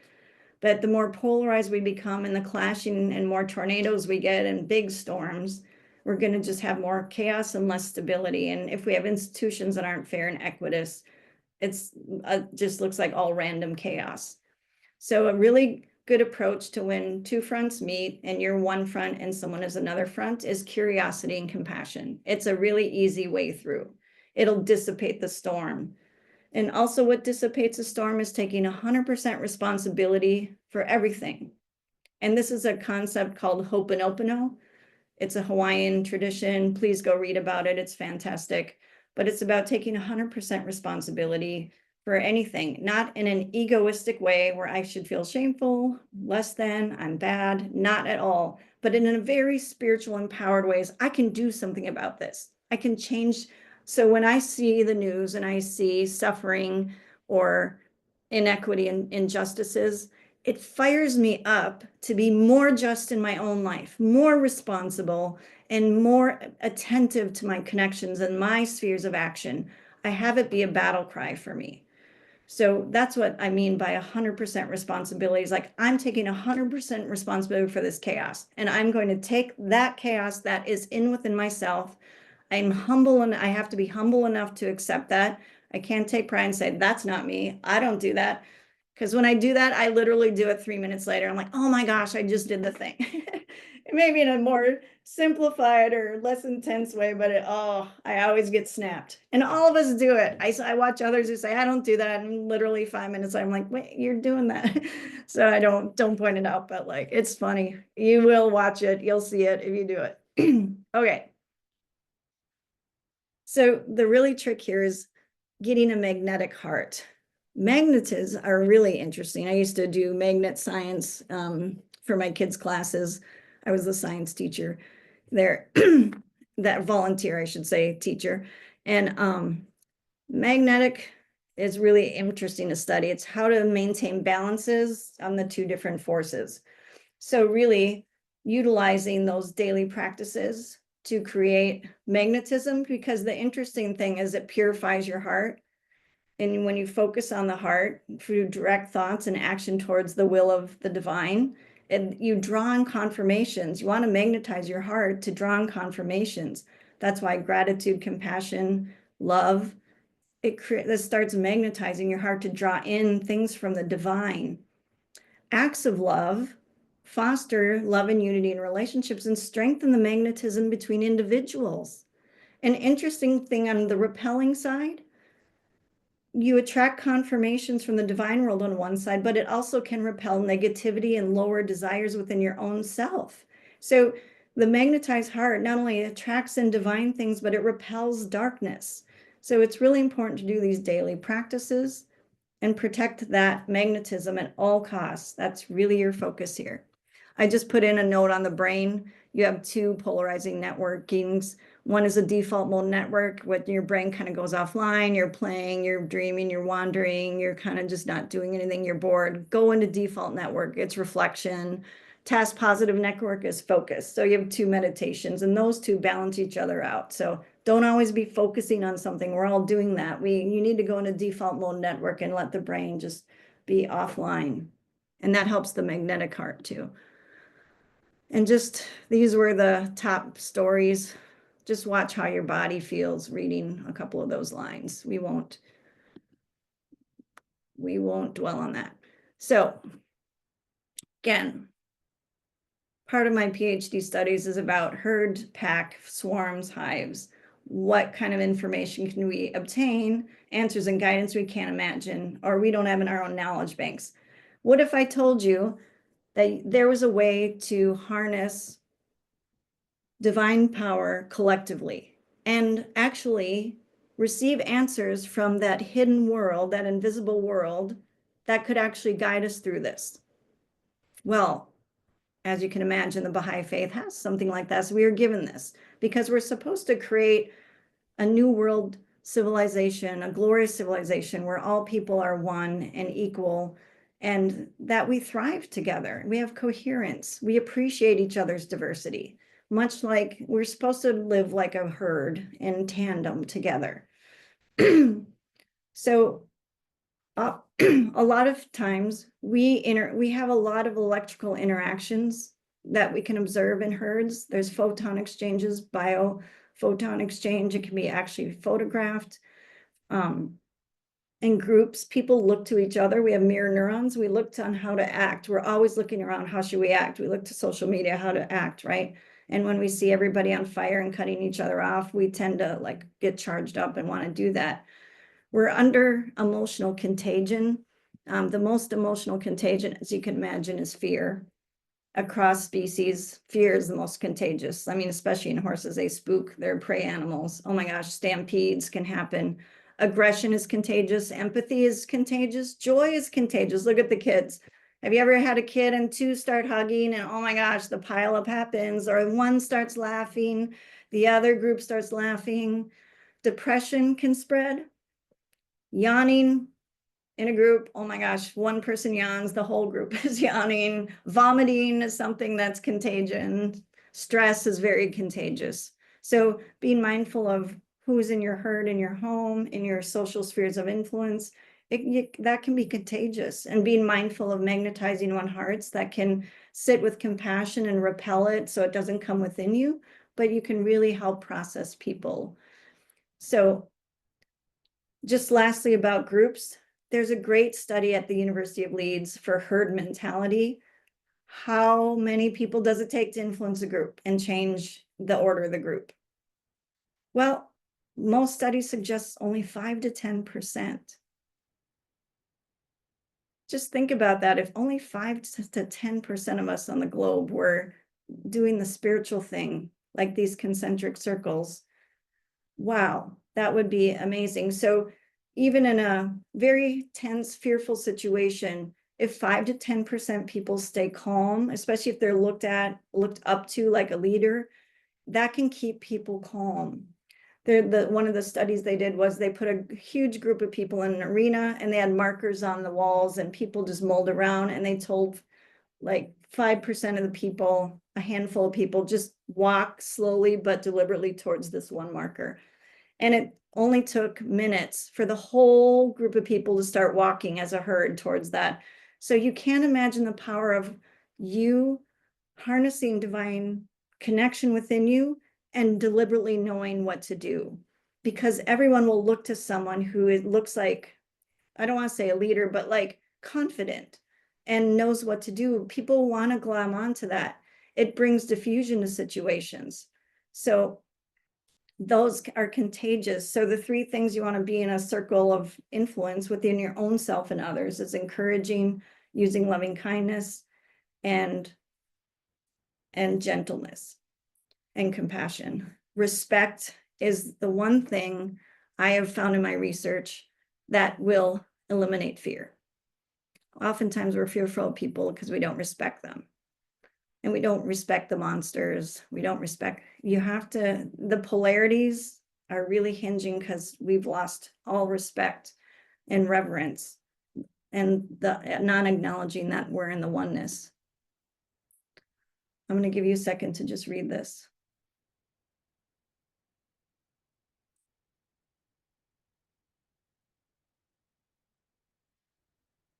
But the more polarized we become, and the clashing and more tornadoes we get and big storms, we're going to just have more chaos and less stability. And if we have institutions that aren't fair and equitous, it's just looks like all random chaos. So a really good approach to when two fronts meet and you're one front and someone is another front is curiosity and compassion. It's a really easy way through. It'll dissipate the storm. And also what dissipates a storm is taking 100% responsibility for everything. And this is a concept called Ho'oponopono. It's a Hawaiian tradition. Please go read about it. It's fantastic. But it's about taking 100% responsibility for anything, not in an egoistic way where I should feel shameful, less than, I'm bad, not at all, but in a very spiritual, empowered ways. I can do something about this. I can change. So when I see the news and I see suffering or inequity and injustices, it fires me up to be more just in my own life, more responsible, and more attentive to my connections and my spheres of action. I have it be a battle cry for me. So that's what I mean by 100% responsibility. Is like, I'm taking 100% responsibility for this chaos, and I'm going to take that chaos that is within myself. I'm humble, and I have to be humble enough to accept that. I can't take pride and say, that's not me. I don't do that. Because when I do that, I literally do it 3 minutes later. I'm like, oh my gosh, I just did the thing. Maybe in a more simplified or less intense way, but I always get snapped. And all of us do it. I watch others who say, I don't do that. And literally 5 minutes, I'm like, wait, you're doing that. So I don't point it out, but like, it's funny. You will watch it. You'll see it if you do it. Okay. So the really trick here is getting a magnetic heart. Magnets are really interesting. I used to do magnet science for my kids' classes. I was the science teacher there, that volunteer, I should say, teacher. And magnetic is really interesting to study. It's how to maintain balances on the two different forces. So really utilizing those daily practices to create magnetism, because the interesting thing is it purifies your heart. And when you focus on the heart through direct thoughts and action towards the will of the divine, and you draw on confirmations. You want to magnetize your heart to draw on confirmations. That's why gratitude, compassion, love, this starts magnetizing your heart to draw in things from the divine. Acts of love foster love and unity in relationships and strengthen the magnetism between individuals. An interesting thing on the repelling side, you attract confirmations from the divine world on one side, but it also can repel negativity and lower desires within your own self. So the magnetized heart not only attracts in divine things, but it repels darkness. So it's really important to do these daily practices and protect that magnetism at all costs. That's really your focus here. I just put in a note on the brain. You have two polarizing networkings. One is a default mode network, when your brain kind of goes offline, you're playing, you're dreaming, you're wandering, you're kind of just not doing anything, you're bored. Go into default network, it's reflection. Task positive network is focus. So you have two meditations, and those two balance each other out. So don't always be focusing on something. We're all doing that. You need to go into default mode network and let the brain just be offline. And that helps the magnetic heart too. And just, these were the top stories. Just watch how your body feels reading a couple of those lines. We won't dwell on that. So again, part of my PhD studies is about herd, pack, swarms, hives. What kind of information can we obtain? Answers and guidance we can't imagine, or we don't have in our own knowledge banks. What if I told you that there was a way to harness divine power collectively and actually receive answers from that hidden world, that invisible world, that could actually guide us through this? Well, as you can imagine, the Baha'i Faith has something like that. So we are given this because we're supposed to create a new world civilization, a glorious civilization where all people are one and equal, and that we thrive together. We have coherence. We appreciate each other's diversity, much like we're supposed to live like a herd in tandem together. So a lot of times we have a lot of electrical interactions that we can observe in herds. There's photon exchanges, biophoton exchange. It can be actually photographed. In groups, people look to each other. We have mirror neurons. We look on how to act. We're always looking around, how should we act? We look to social media, how to act, right? And when we see everybody on fire and cutting each other off, we tend to like get charged up and want to do that. We're under emotional contagion. The most emotional contagion, as you can imagine, is fear. Across species, fear is the most contagious. I mean, especially in horses, they spook, they're prey animals. Oh my gosh, stampedes can happen. Aggression is contagious. Empathy is contagious. Joy is contagious. Look at the kids. Have you ever had a kid and two start hugging and oh my gosh, the pileup happens, or one starts laughing, the other group starts laughing. Depression can spread. Yawning in a group, oh my gosh, one person yawns, the whole group is yawning. Vomiting is something that's contagion. Stress is very contagious. So being mindful of who's in your herd, in your home, in your social spheres of influence, that can be contagious, and being mindful of magnetizing one hearts that can sit with compassion and repel it so it doesn't come within you, but you can really help process people. So just lastly about groups, there's a great study at the University of Leeds for herd mentality. How many people does it take to influence a group and change the order of the group? Well, most studies suggest only 5 to 10%. Just think about that. If only 5 to 10% of us on the globe were doing the spiritual thing, like these concentric circles, wow, that would be amazing. So even in a very tense, fearful situation, if 5 to 10% people stay calm, especially if they're looked up to like a leader, that can keep people calm. One of the studies they did was they put a huge group of people in an arena and they had markers on the walls and people just mulled around, and they told like 5% of the people, a handful of people, just walk slowly but deliberately towards this one marker. And it only took minutes for the whole group of people to start walking as a herd towards that. So you can't imagine the power of you harnessing divine connection within you and deliberately knowing what to do, because everyone will look to someone who looks like, I don't want to say a leader, but like confident and knows what to do. People want to glom onto that. It brings diffusion to situations. So those are contagious. So the 3 things you want to be in a circle of influence within your own self and others is encouraging, using loving kindness, and gentleness and compassion. Respect is the one thing I have found in my research that will eliminate fear. Oftentimes we're fearful of people because we don't respect them. And we don't respect the monsters. We don't respect, the polarities are really hinging because we've lost all respect and reverence and the non-acknowledging that we're in the oneness. I'm going to give you a second to just read this.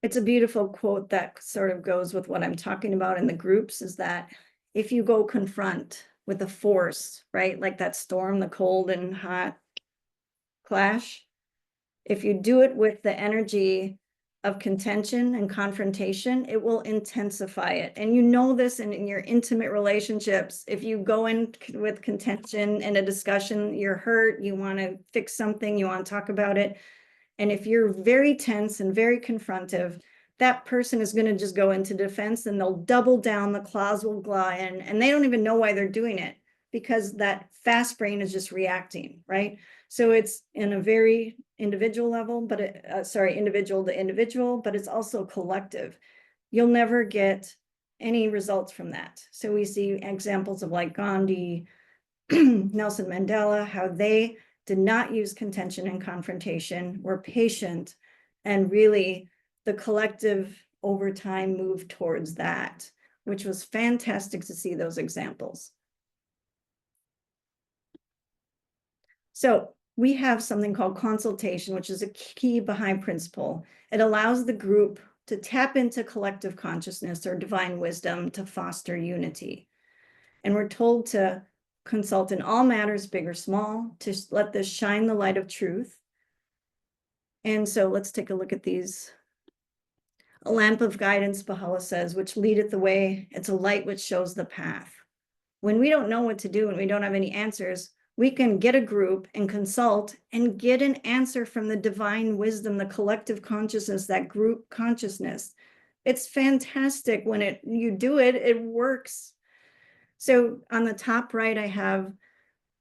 It's a beautiful quote that sort of goes with what I'm talking about in the groups, is that if you go confront with a force, right, like that storm, the cold and hot clash, if you do it with the energy of contention and confrontation, it will intensify it. And you know this in your intimate relationships. If you go in with contention in a discussion, you're hurt, you want to fix something, you want to talk about it. And if you're very tense and very confrontive, that person is going to just go into defense and they'll double down, the claws will glide in, and they don't even know why they're doing it, because that fast brain is just reacting, right? So it's in a very individual level, but individual to individual, but it's also collective. You'll never get any results from that. So we see examples of like Gandhi, Nelson Mandela, how they did not use contention and confrontation, were patient, and really the collective over time moved towards that, which was fantastic to see those examples. So we have something called consultation, which is a key Baha'i principle. It allows the group to tap into collective consciousness or divine wisdom to foster unity. And we're told to consult in all matters, big or small, to let this shine the light of truth. And so let's take a look at these. A lamp of guidance, Baha'u'llah says, which leadeth the way. It's a light which shows the path. When we don't know what to do and we don't have any answers, we can get a group and consult and get an answer from the divine wisdom, the collective consciousness, that group consciousness. It's fantastic when you do it, it works. So on the top right, I have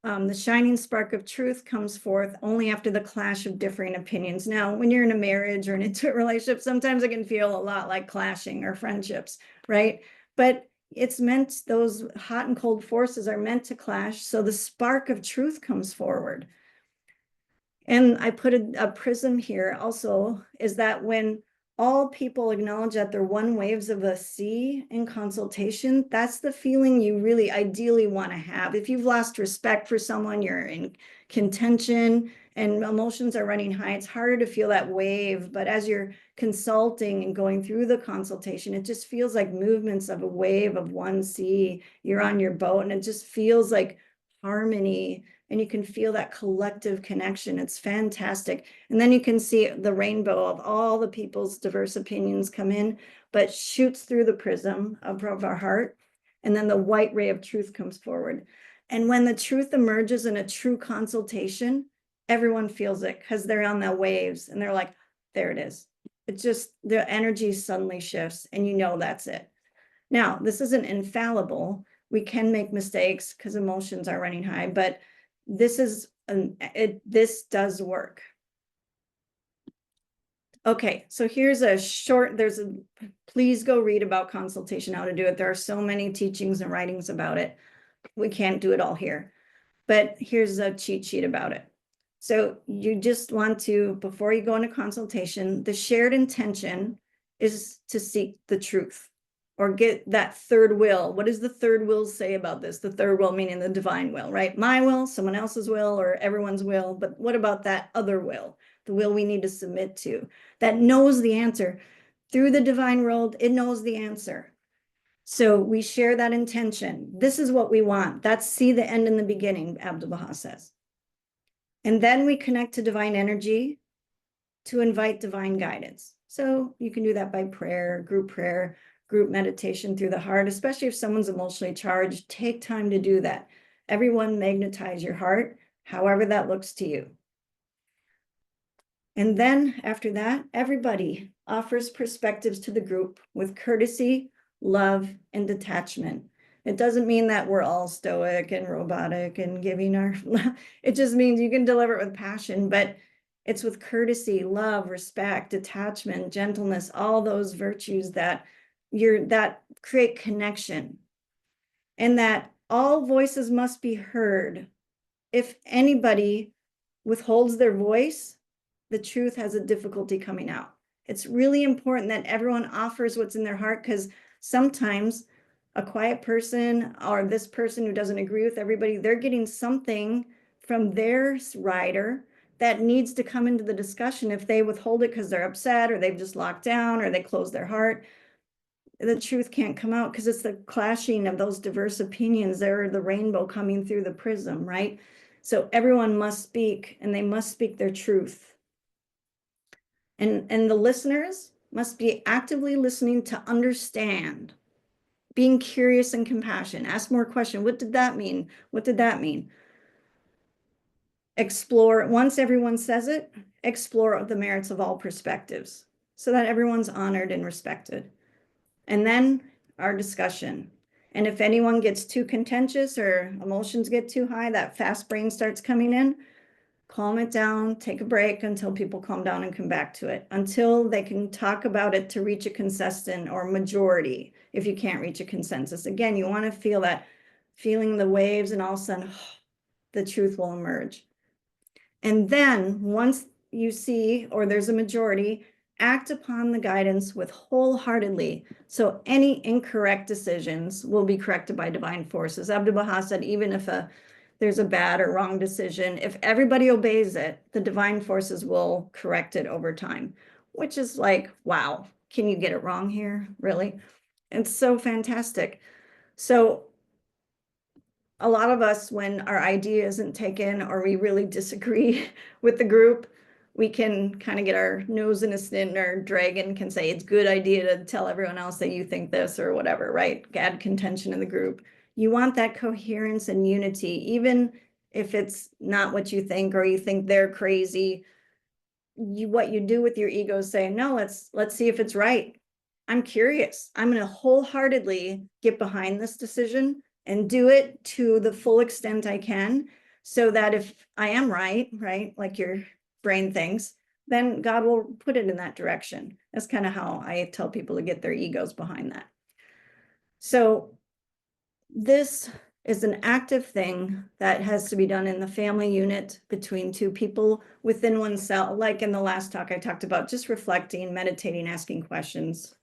the shining spark of truth comes forth only after the clash of differing opinions. Now, when you're in a marriage or an intimate relationship, sometimes it can feel a lot like clashing, or friendships, right? But it's meant, those hot and cold forces are meant to clash, so the spark of truth comes forward. And I put a prism here also, is that when all people acknowledge that they're one waves of a sea in consultation, that's the feeling you really ideally want to have. If you've lost respect for someone, you're in contention, and emotions are running high, it's harder to feel that wave. But as you're consulting and going through the consultation, it just feels like movements of a wave of one sea. You're on your boat, and it just feels like harmony, and you can feel that collective connection. It's fantastic. And then you can see the rainbow of all the people's diverse opinions come in, but shoots through the prism of our heart. And then the white ray of truth comes forward. And when the truth emerges in a true consultation, everyone feels it because they're on the waves and they're like, there it is. It's just the energy suddenly shifts and you know that's it. Now, this isn't infallible. We can make mistakes because emotions are running high, but this does work. Okay, so here's a short, please go read about consultation, how to do it. There are so many teachings and writings about it. We can't do it all here, but here's a cheat sheet about it. So you just want to, before you go into consultation, the shared intention is to seek the truth or get that third will. What does the third will say about this? The third will meaning the divine will, right? My will, someone else's will, or everyone's will. But what about that other will? The will we need to submit to that knows the answer. Through the divine world, it knows the answer. So we share that intention. This is what we want. That's see the end in the beginning, Abdu'l-Baha says. And then we connect to divine energy to invite divine guidance. So you can do that by prayer, group meditation through the heart, especially if someone's emotionally charged. Take time to do that. Everyone magnetize your heart, however that looks to you. And then after that, everybody offers perspectives to the group with courtesy, love, and detachment. It doesn't mean that we're all stoic and robotic and giving our, it just means you can deliver it with passion, but it's with courtesy, love, respect, detachment, gentleness, all those virtues that create connection, and that all voices must be heard. If anybody withholds their voice, the truth has a difficulty coming out. It's really important that everyone offers what's in their heart, because sometimes a quiet person or this person who doesn't agree with everybody, they're getting something from their rider that needs to come into the discussion. If they withhold it because they're upset or they've just locked down or they close their heart, the truth can't come out because it's the clashing of those diverse opinions. They're the rainbow coming through the prism, right? So everyone must speak, and they must speak their truth. And the listeners must be actively listening to understand, being curious and compassion. Ask more questions. What did that mean? What did that mean? Explore, once everyone says it, explore the merits of all perspectives so that everyone's honored and respected. And then our discussion. And if anyone gets too contentious or emotions get too high, that fast brain starts coming in, calm it down, take a break until people calm down and come back to it, until they can talk about it to reach a consensus or majority. If you can't reach a consensus, again, you want to feel that, feeling the waves, and all of a sudden, the truth will emerge. And then once you see, or there's a majority, act upon the guidance with wholeheartedly. So any incorrect decisions will be corrected by divine forces. Abdu'l-Baha said, even if there's a bad or wrong decision, if everybody obeys it, the divine forces will correct it over time, which is like, wow, can you get it wrong here? Really? It's so fantastic. So a lot of us, when our idea isn't taken or we really disagree with the group, we can kind of get our nose in a stint, or dragon can say it's a good idea to tell everyone else that you think this or whatever, right? Add contention in the group. You want that coherence and unity, even if it's not what you think or you think they're crazy. What you do with your ego is say, no, let's see if it's right. I'm curious. I'm going to wholeheartedly get behind this decision and do it to the full extent I can, so that if I am right, like your brain thinks, then God will put it in that direction. That's kind of how I tell people to get their egos behind that. So this is an active thing that has to be done in the family unit between two people within oneself. Like in the last talk, I talked about just reflecting, meditating, asking questions,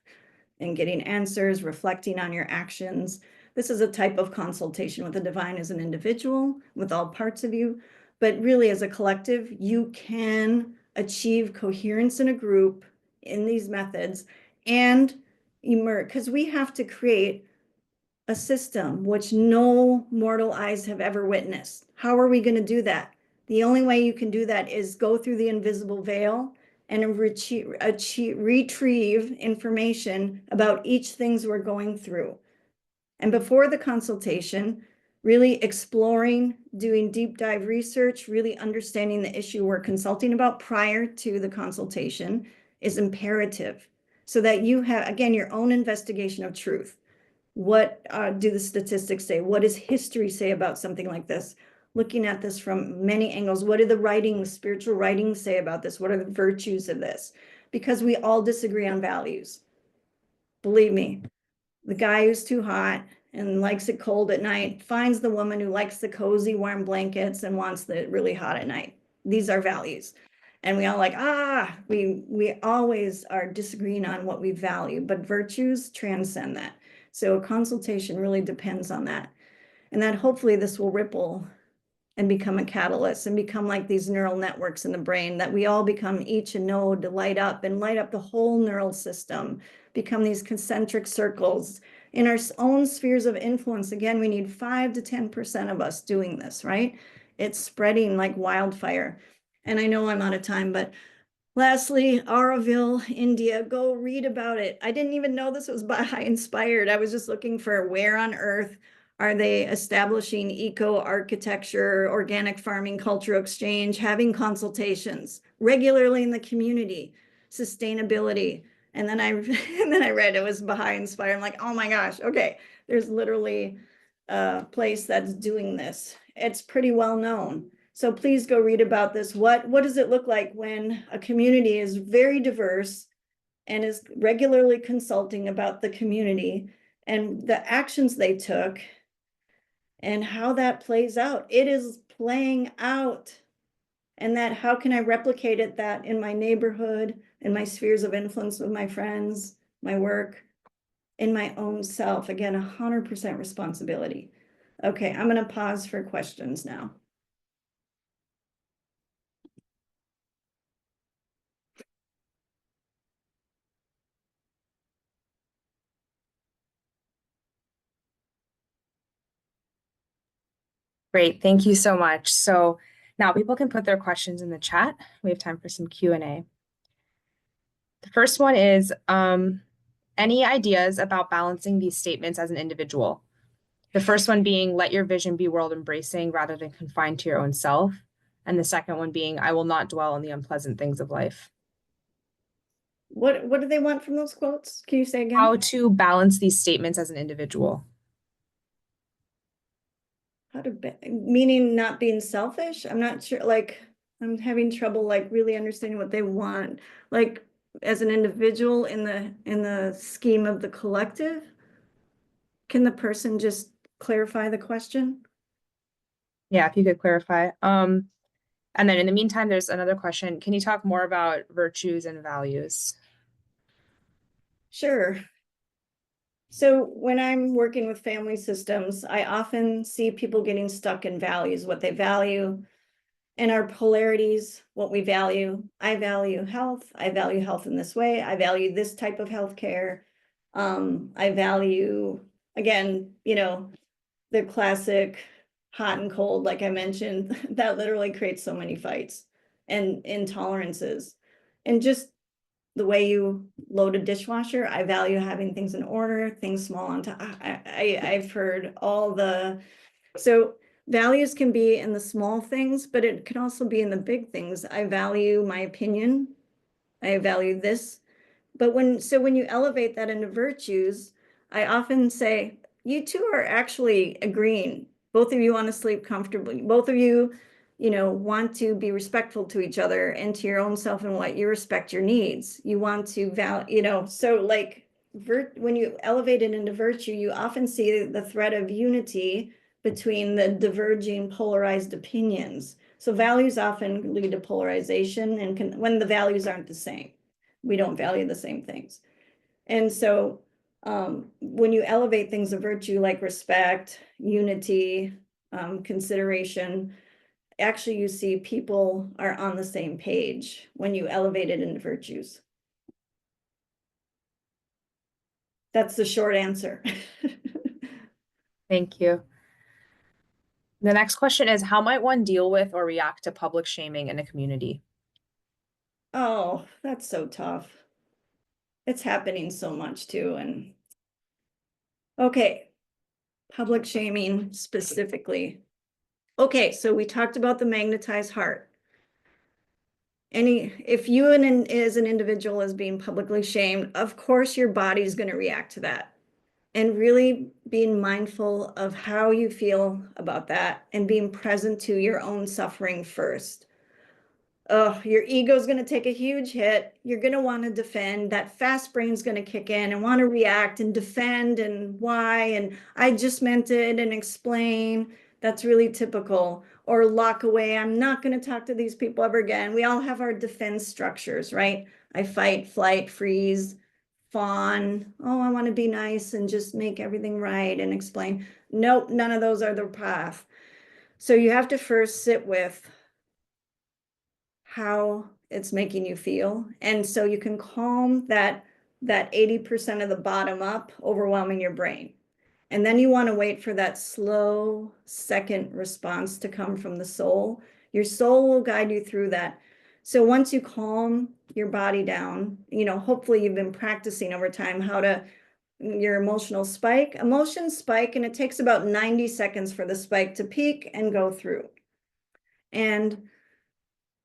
and getting answers, reflecting on your actions. This is a type of consultation with the divine as an individual, with all parts of you. but really as a collective, you can achieve coherence in a group in these methods and emerge, because we have to create a system which no mortal eyes have ever witnessed. How are we going to do that? The only way you can do that is go through the invisible veil and retrieve information about each things we're going through. And before the consultation, really exploring, doing deep dive research, really understanding the issue we're consulting about prior to the consultation is imperative, so that you have, again, your own investigation of truth. What do the statistics say? What does history say about something like this? Looking at this from many angles, what do the writings, spiritual writings say about this? What are the virtues of this? Because we all disagree on values. Believe me, the guy who's too hot and likes it cold at night finds the woman who likes the cozy warm blankets and wants it really hot at night. These are values. And we all like, we always are disagreeing on what we value, but virtues transcend that. So a consultation really depends on that. And that hopefully this will ripple and become a catalyst and become like these neural networks in the brain, that we all become each a node to light up and light up the whole neural system, become these concentric circles in our own spheres of influence. Again, we need 5 to 10% of us doing this, right? It's spreading like wildfire. And I know I'm out of time, but lastly, Auroville, India, go read about it. I didn't even know this was Baha'i inspired. I was just looking for where on earth are they establishing eco-architecture, organic farming, cultural exchange, having consultations regularly in the community, sustainability. And then I read it was Baha'i inspired. I'm like, oh my gosh, okay. There's literally a place that's doing this. It's pretty well known. So please go read about this. What does it look like when a community is very diverse and is regularly consulting about the community and the actions they took and how that plays out? It is playing out. And that, how can I replicate it that in my neighborhood, in my spheres of influence with my friends, my work, in my own self? Again, 100% responsibility. Okay, I'm going to pause for questions now. Great, thank you so much. So now people can put their questions in the chat. We have time for some Q&A. The first one is, any ideas about balancing these statements as an individual? The first one being, let your vision be world embracing rather than confined to your own self. And the second one being, I will not dwell on the unpleasant things of life. What do they want from those quotes? Can you say again? How to balance these statements as an individual. Meaning not being selfish? I'm not sure, like, I'm having trouble like really understanding what they want. Like as an individual in the scheme of the collective, can the person just clarify the question? Yeah, if you could clarify. And then in the meantime, there's another question. Can you talk more about virtues and values? Sure. So when I'm working with family systems, I often see people getting stuck in values, what they value, and our polarities, what we value. I value health. I value health in this way. I value this type of healthcare. I value, again, the classic hot and cold, like I mentioned, that literally creates so many fights and intolerances. And just the way you load a dishwasher, I value having things in order, things small on top. I've heard all so values can be in the small things, but it can also be in the big things. I value my opinion. I value this. But when you elevate that into virtues, I often say, you two are actually agreeing. Both of you want to sleep comfortably. Both of you, want to be respectful to each other and to your own self, and what you respect your needs. You want to so like when you elevate it into virtue, you often see the thread of unity between the diverging polarized opinions. So values often lead to polarization, and when the values aren't the same, we don't value the same things. And so when you elevate things of virtue like respect, unity, consideration, actually you see people are on the same page when you elevate it into virtues. That's the short answer. Thank you. The next question is, how might one deal with or react to public shaming in a community? Oh, that's so tough. It's happening so much too. And okay, public shaming specifically. Okay, so we talked about the magnetized heart. If you as an individual is being publicly shamed, of course your body is going to react to that. And really being mindful of how you feel about that and being present to your own suffering first. Oh, your ego is going to take a huge hit. You're going to want to defend. That fast brain's going to kick in and want to react and defend and why. And I just meant it and explain. That's really typical. Or lock away. I'm not going to talk to these people ever again. We all have our defense structures, right? I fight, flight, freeze, fawn. Oh, I want to be nice and just make everything right and explain. Nope, none of those are the path. So you have to first sit with how it's making you feel. And so you can calm that 80% of the bottom up overwhelming your brain. And then you want to wait for that slow second response to come from the soul. Your soul will guide you through that. So once you calm your body down, hopefully you've been practicing over time how to your emotions spike, and it takes about 90 seconds for the spike to peak and go through. And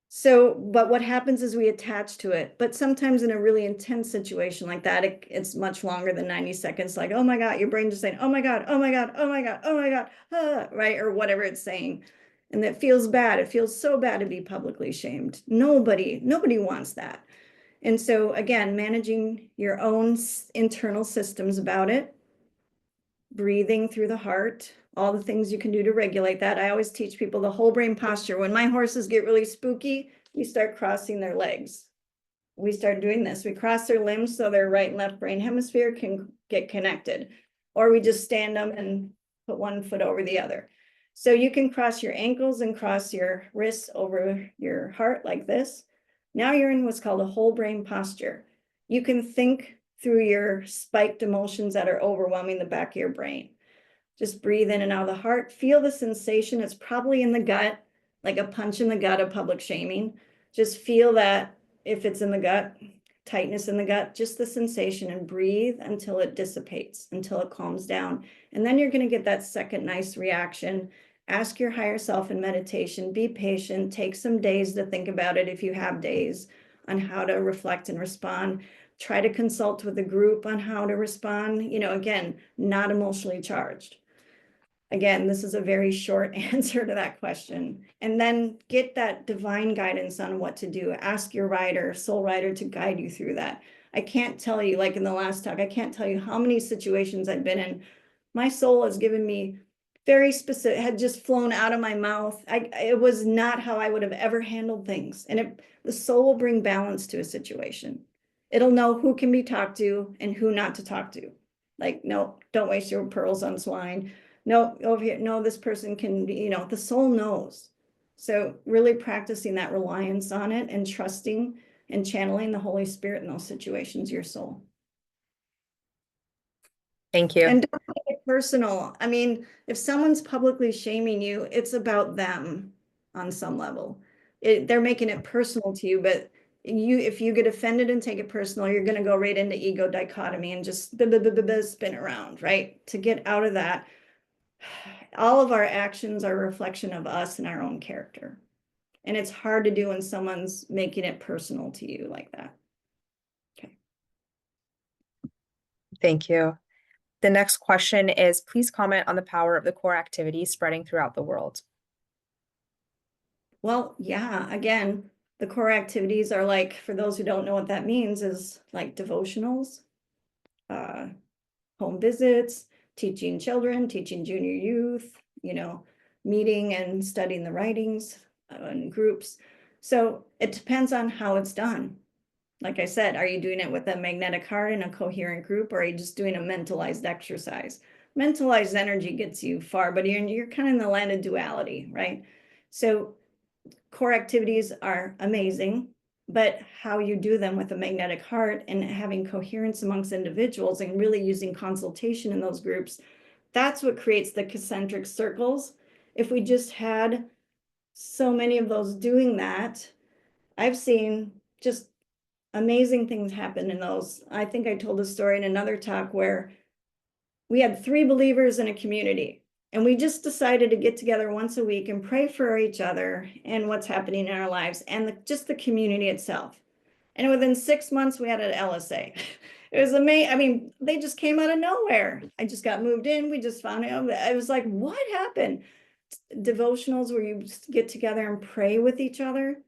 so, but what happens is we attach to it. But sometimes in a really intense situation like that, it's much longer than 90 seconds. Like, oh my God, your brain just saying, oh my God, oh my God, oh my God, oh my God, right? Or whatever it's saying. And that feels bad. It feels so bad to be publicly shamed. Nobody wants that. And so again, managing your own internal systems about it, breathing through the heart, all the things you can do to regulate that. I always teach people the whole brain posture. When my horses get really spooky, we start crossing their legs. We start doing this. We cross their limbs so their right and left brain hemisphere can get connected. Or we just stand them and put one foot over the other. So you can cross your ankles and cross your wrists over your heart like this. Now you're in what's called a whole brain posture. You can think through your spiked emotions that are overwhelming the back of your brain. Just breathe in and out of the heart. Feel the sensation. It's probably in the gut, like a punch in the gut of public shaming. Just feel that if it's in the gut, tightness in the gut, just the sensation, and breathe until it dissipates, until it calms down. And then you're going to get that second nice reaction. Ask your higher self in meditation. Be patient. Take some days to think about it if you have days on how to reflect and respond. Try to consult with a group on how to respond. Again, not emotionally charged. Again, this is a very short answer to that question. And then get that divine guidance on what to do. Ask your soul rider, to guide you through that. I can't tell you, like in the last talk, I can't tell you how many situations I've been in. My soul has given me very specific, had just flown out of my mouth. It was not how I would have ever handled things. And the soul will bring balance to a situation. It'll know who can be talked to and who not to talk to. Like, no, don't waste your pearls on swine. No, over here, no, this person can be, the soul knows. So really practicing that reliance on it and trusting and channeling the Holy Spirit in those situations, your soul. Thank you. And don't make it personal. I mean, if someone's publicly shaming you, it's about them on some level. They're making it personal to you, but if you get offended and take it personal, you're going to go right into ego dichotomy and just spin around, right? To get out of that, all of our actions are a reflection of us and our own character. And it's hard to do when someone's making it personal to you like that. Okay. Thank you. The next question is, please comment on the power of the core activity spreading throughout the world. Well, yeah, again, the core activities are like, for those who don't know what that means, is like devotionals, home visits, teaching children, teaching junior youth, meeting and studying the writings in groups. So it depends on how it's done. Like I said, are you doing it with a magnetic heart in a coherent group, or are you just doing a mentalized exercise? Mentalized energy gets you far, but you're kind of in the land of duality, right? So core activities are amazing, but how you do them with a magnetic heart and having coherence amongst individuals and really using consultation in those groups, that's what creates the concentric circles. If we just had so many of those doing that, I've seen just amazing things happen in those. I think I told a story in another talk where we had 3 believers in a community, and we just decided to get together once a week and pray for each other and what's happening in our lives and just the community itself. And within 6 months, we had an LSA. It was amazing. I mean, they just came out of nowhere. I just got moved in. We just found out. I was like, what happened? Devotionals where you get together and pray with each other.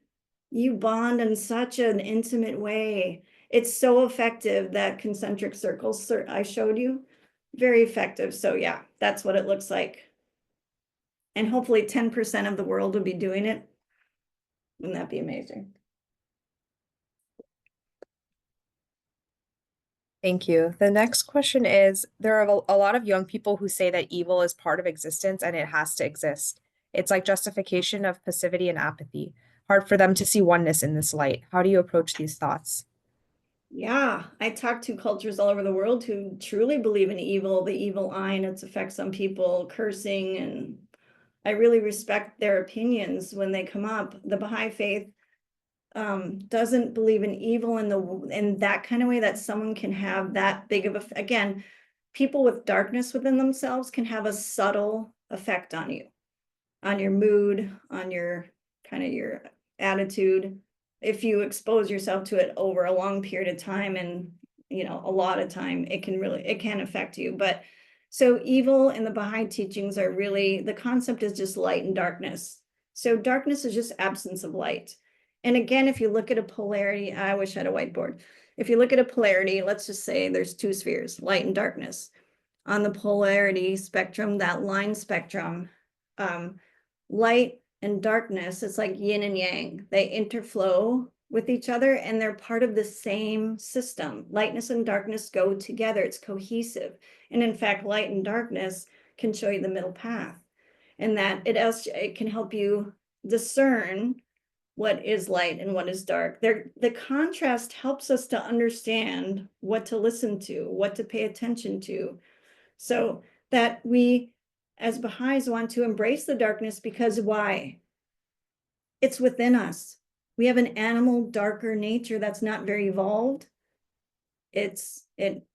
You bond in such an intimate way. It's so effective, that concentric circles I showed you. Very effective. So yeah, that's what it looks like. And hopefully 10% of the world will be doing it. Wouldn't that be amazing? Thank you. The next question is, there are a lot of young people who say that evil is part of existence and it has to exist. It's like justification of passivity and apathy. Hard for them to see oneness in this light. How do you approach these thoughts? Yeah, I talk to cultures all over the world who truly believe in evil, the evil eye and its effects on people, cursing, and I really respect their opinions when they come up. The Baha'i faith doesn't believe in evil in that kind of way, that someone can have that big of a, again, people with darkness within themselves can have a subtle effect on you, on your mood, on your kind of your attitude. If you expose yourself to it over a long period of time, and a lot of time, it can affect you. But so evil and the Baha'i teachings are really, the concept is just light and darkness. So darkness is just absence of light. And again, if you look at a polarity, I wish I had a whiteboard. If you look at a polarity, let's just say there's 2 spheres, light and darkness. On the polarity spectrum, that line spectrum, light and darkness, it's like yin and yang. They interflow with each other and they're part of the same system. Lightness and darkness go together. It's cohesive. And in fact, light and darkness can show you the middle path, and that it can help you discern what is light and what is dark. The contrast helps us to understand what to listen to, what to pay attention to. So that we, as Baha'is, want to embrace the darkness, because why? It's within us. We have an animal, darker nature that's not very evolved. It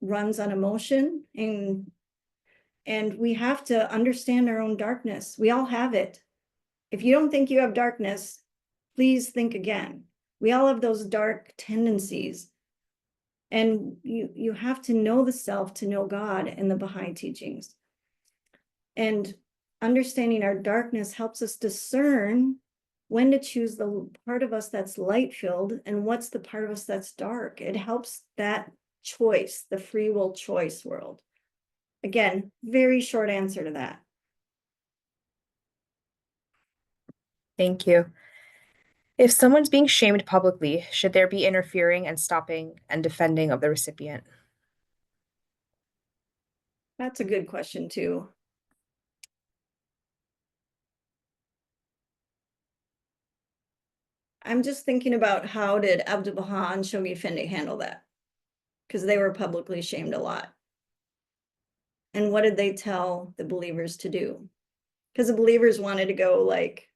runs on emotion, and we have to understand our own darkness. We all have it. If you don't think you have darkness, please think again. We all have those dark tendencies. And you have to know the self to know God in the Baha'i teachings. And understanding our darkness helps us discern when to choose the part of us that's light-filled and what's the part of us that's dark. It helps that choice, the free will choice world. Again, very short answer to that. Thank you. If someone's being shamed publicly, should there be interfering and stopping and defending of the recipient? That's a good question too. I'm just thinking about, how did Abdu'l-Baha and Shoghi Effendi handle that? Because they were publicly shamed a lot. And what did they tell the believers to do? Because the believers wanted to go like,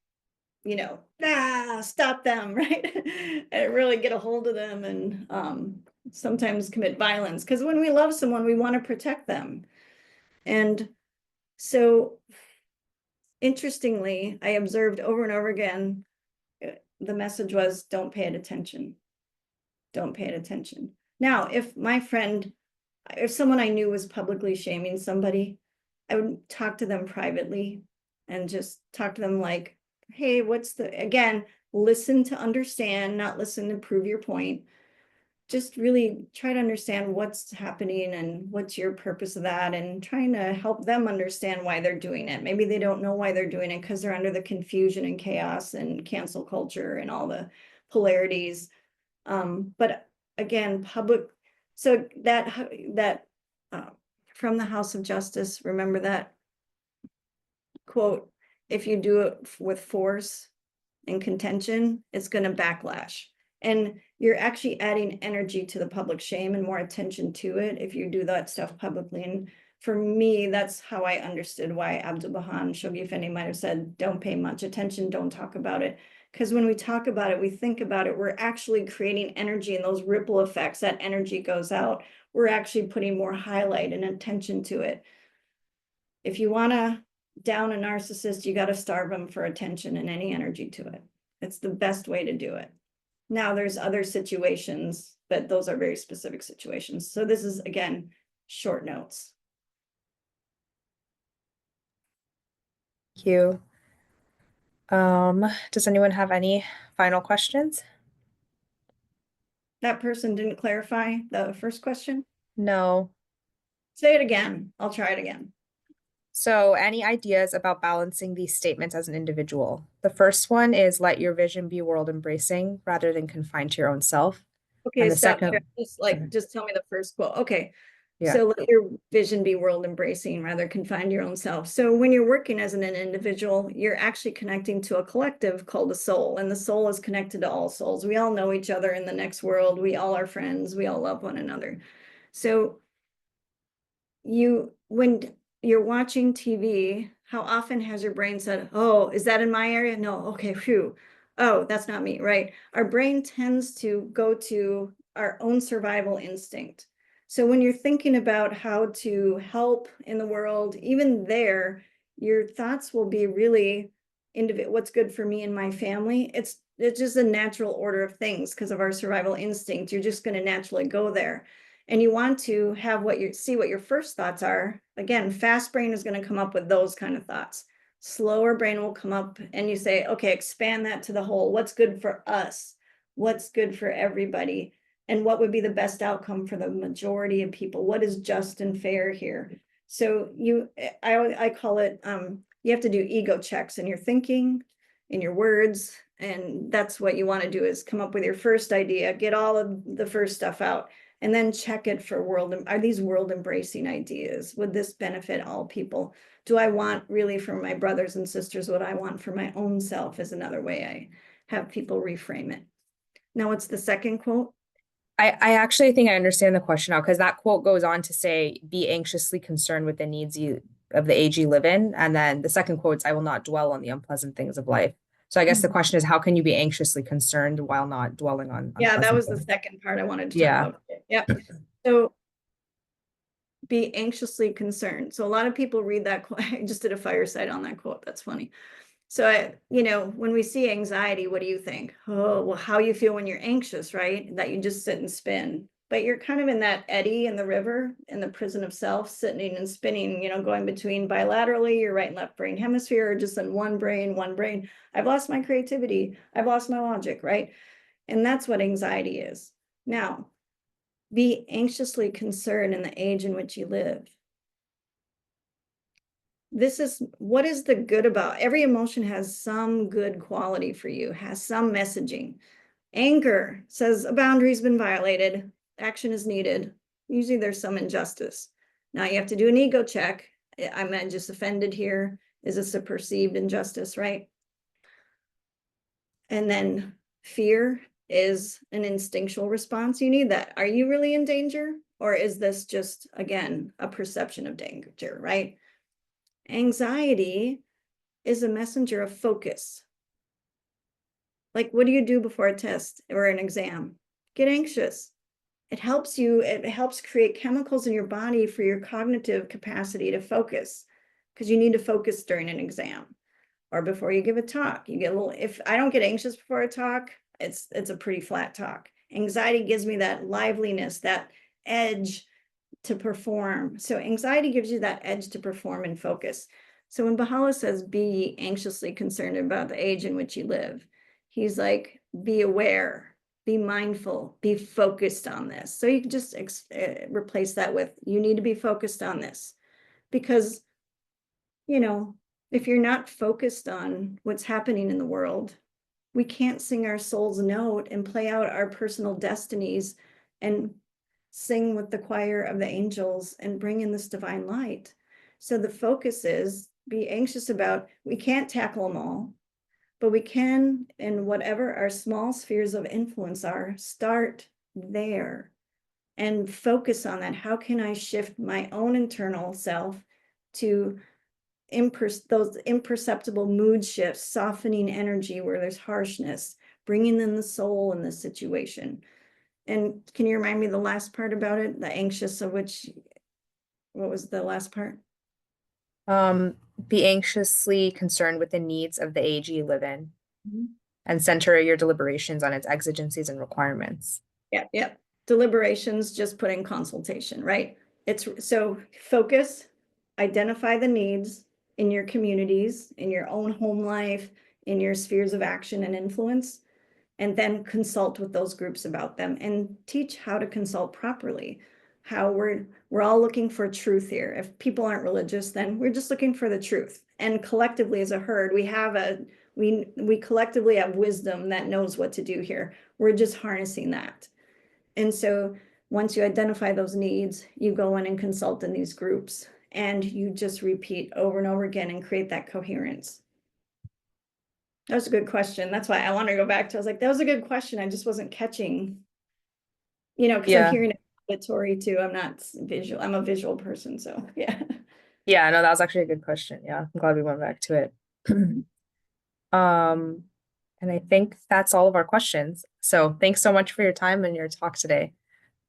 stop them, right? And really get a hold of them, and sometimes commit violence. Because when we love someone, we want to protect them. And so, interestingly, I observed over and over again, the message was, don't pay it attention. Don't pay it attention. Now, if someone I knew was publicly shaming somebody, I would talk to them privately and just talk to them like, hey, again, listen to understand, not listen to prove your point. Just really try to understand what's happening and what's your purpose of that, and trying to help them understand why they're doing it. Maybe they don't know why they're doing it because they're under the confusion and chaos and cancel culture and all the polarities. But again, so that from the House of Justice, remember that quote, if you do it with force and contention, it's going to backlash. And you're actually adding energy to the public shame and more attention to it if you do that stuff publicly. And for me, that's how I understood why Abdu'l-Baha and Shoghi Effendi might have said, don't pay much attention, don't talk about it. Because when we talk about it, we think about it, we're actually creating energy, and those ripple effects, that energy goes out. We're actually putting more highlight and attention to it. If you want to down a narcissist, you got to starve them for attention and any energy to it. It's the best way to do it. Now there's other situations, but those are very specific situations. So this is, again, short notes. Thank you. Does anyone have any final questions? That person didn't clarify the first question. No. Say it again. I'll try it again. So, any ideas about balancing these statements as an individual? The first one is let your vision be world embracing rather than confined to your own self. Okay, And the stop second, there. Just tell me the first quote. Okay. yeah. So let your vision be world embracing rather confined to your own self. So when you're working as an individual, you're actually connecting to a collective called a soul, and the soul is connected to all souls. We all know each other in the next world. We all are friends. We all love one another. So when you're watching TV, how often has your brain said, oh, is that in my area? No, okay, phew. Oh, that's not me, right? Our brain tends to go to our own survival instinct. So when you're thinking about how to help in the world, even there, your thoughts will be really what's good for me and my family. It's just a natural order of things because of our survival instinct. You're just going to naturally go there. And you want to have what your first thoughts are. Again, fast brain is going to come up with those kind of thoughts. Slower brain will come up and you say, okay, expand that to the whole. What's good for us? What's good for everybody? And what would be the best outcome for the majority of people? What is just and fair here? So I call it, you have to do ego checks in your thinking, in your words. And that's what you want to do, is come up with your first idea, get all of the first stuff out, and then check it for are these world embracing ideas? Would this benefit all people? Do I want really for my brothers and sisters what I want for my own self, is another way I have people reframe it. Now, what's the second quote? I actually think I understand the question now, because that quote goes on to say, be anxiously concerned with the needs of the age you live in. And then the second quote is, I will not dwell on the unpleasant things of life. So I guess the question is, how can you be anxiously concerned while not dwelling on Yeah, that was things? the second part I wanted to talk about. Yep. So be anxiously concerned. So a lot of people read that quote. I just did a fireside on that quote. That's funny. So when we see anxiety, what do you think? Oh, well, how you feel when you're anxious, right? That you just sit and spin. But you're kind of in that eddy in the river, in the prison of self, sitting and spinning, going between bilaterally, your right and left brain hemisphere, or just in one brain. I've lost my creativity. I've lost my logic, right? And that's what anxiety is. Now, be anxiously concerned in the age in which you live. This is what is the good about every emotion. Has some good quality for you, has some messaging. Anger says a boundary's been violated, action is needed. Usually there's some injustice. Now you have to do an ego check. Am I just offended here? Is this a perceived injustice, right? And then fear is an instinctual response. You need that. Are you really in danger? Or is this just, again, a perception of danger, right? Anxiety is a messenger of focus. Like, what do you do before a test or an exam? Get anxious. It helps create chemicals in your body for your cognitive capacity to focus, because you need to focus during an exam or before you give a talk. You get a little, if I don't get anxious before a talk, it's a pretty flat talk. Anxiety gives me that liveliness, that edge to perform. So anxiety gives you that edge to perform and focus. So when Baha'u'llah says, be anxiously concerned about the age in which you live, he's like, be aware, be mindful, be focused on this. So you can just replace that with, you need to be focused on this. Because, if you're not focused on what's happening in the world, we can't sing our soul's note and play out our personal destinies and sing with the choir of the angels and bring in this divine light. So the focus is be anxious about. We can't tackle them all, but we can, in whatever our small spheres of influence are, start there and focus on that. How can I shift my own internal self to those imperceptible mood shifts, softening energy where there's harshness, bringing in the soul in this situation? And can you remind me the last part about it? The anxious of which, what was the last part? Be anxiously concerned with the needs of the age you live in Mm-hmm. and center your deliberations on its exigencies and requirements. Yeah. Deliberations, just put in consultation, right? It's so focus, identify the needs in your communities, in your own home life, in your spheres of action and influence, and then consult with those groups about them and teach how to consult properly. How we're all looking for truth here. If people aren't religious, then we're just looking for the truth. And collectively as a herd, we collectively have wisdom that knows what to do here. We're just harnessing that. And so once you identify those needs, you go in and consult in these groups and you just repeat over and over again and create that coherence. That was a good question. That's why I want to go back to, I was like, that was a good question. I just wasn't catching, because I'm hearing it auditory too. I'm not visual. I'm a visual person. So yeah. Yeah, no, that was actually a good question. Yeah, I'm glad we went back to it. And I think that's all of our questions. So thanks so much for your time and your talk today.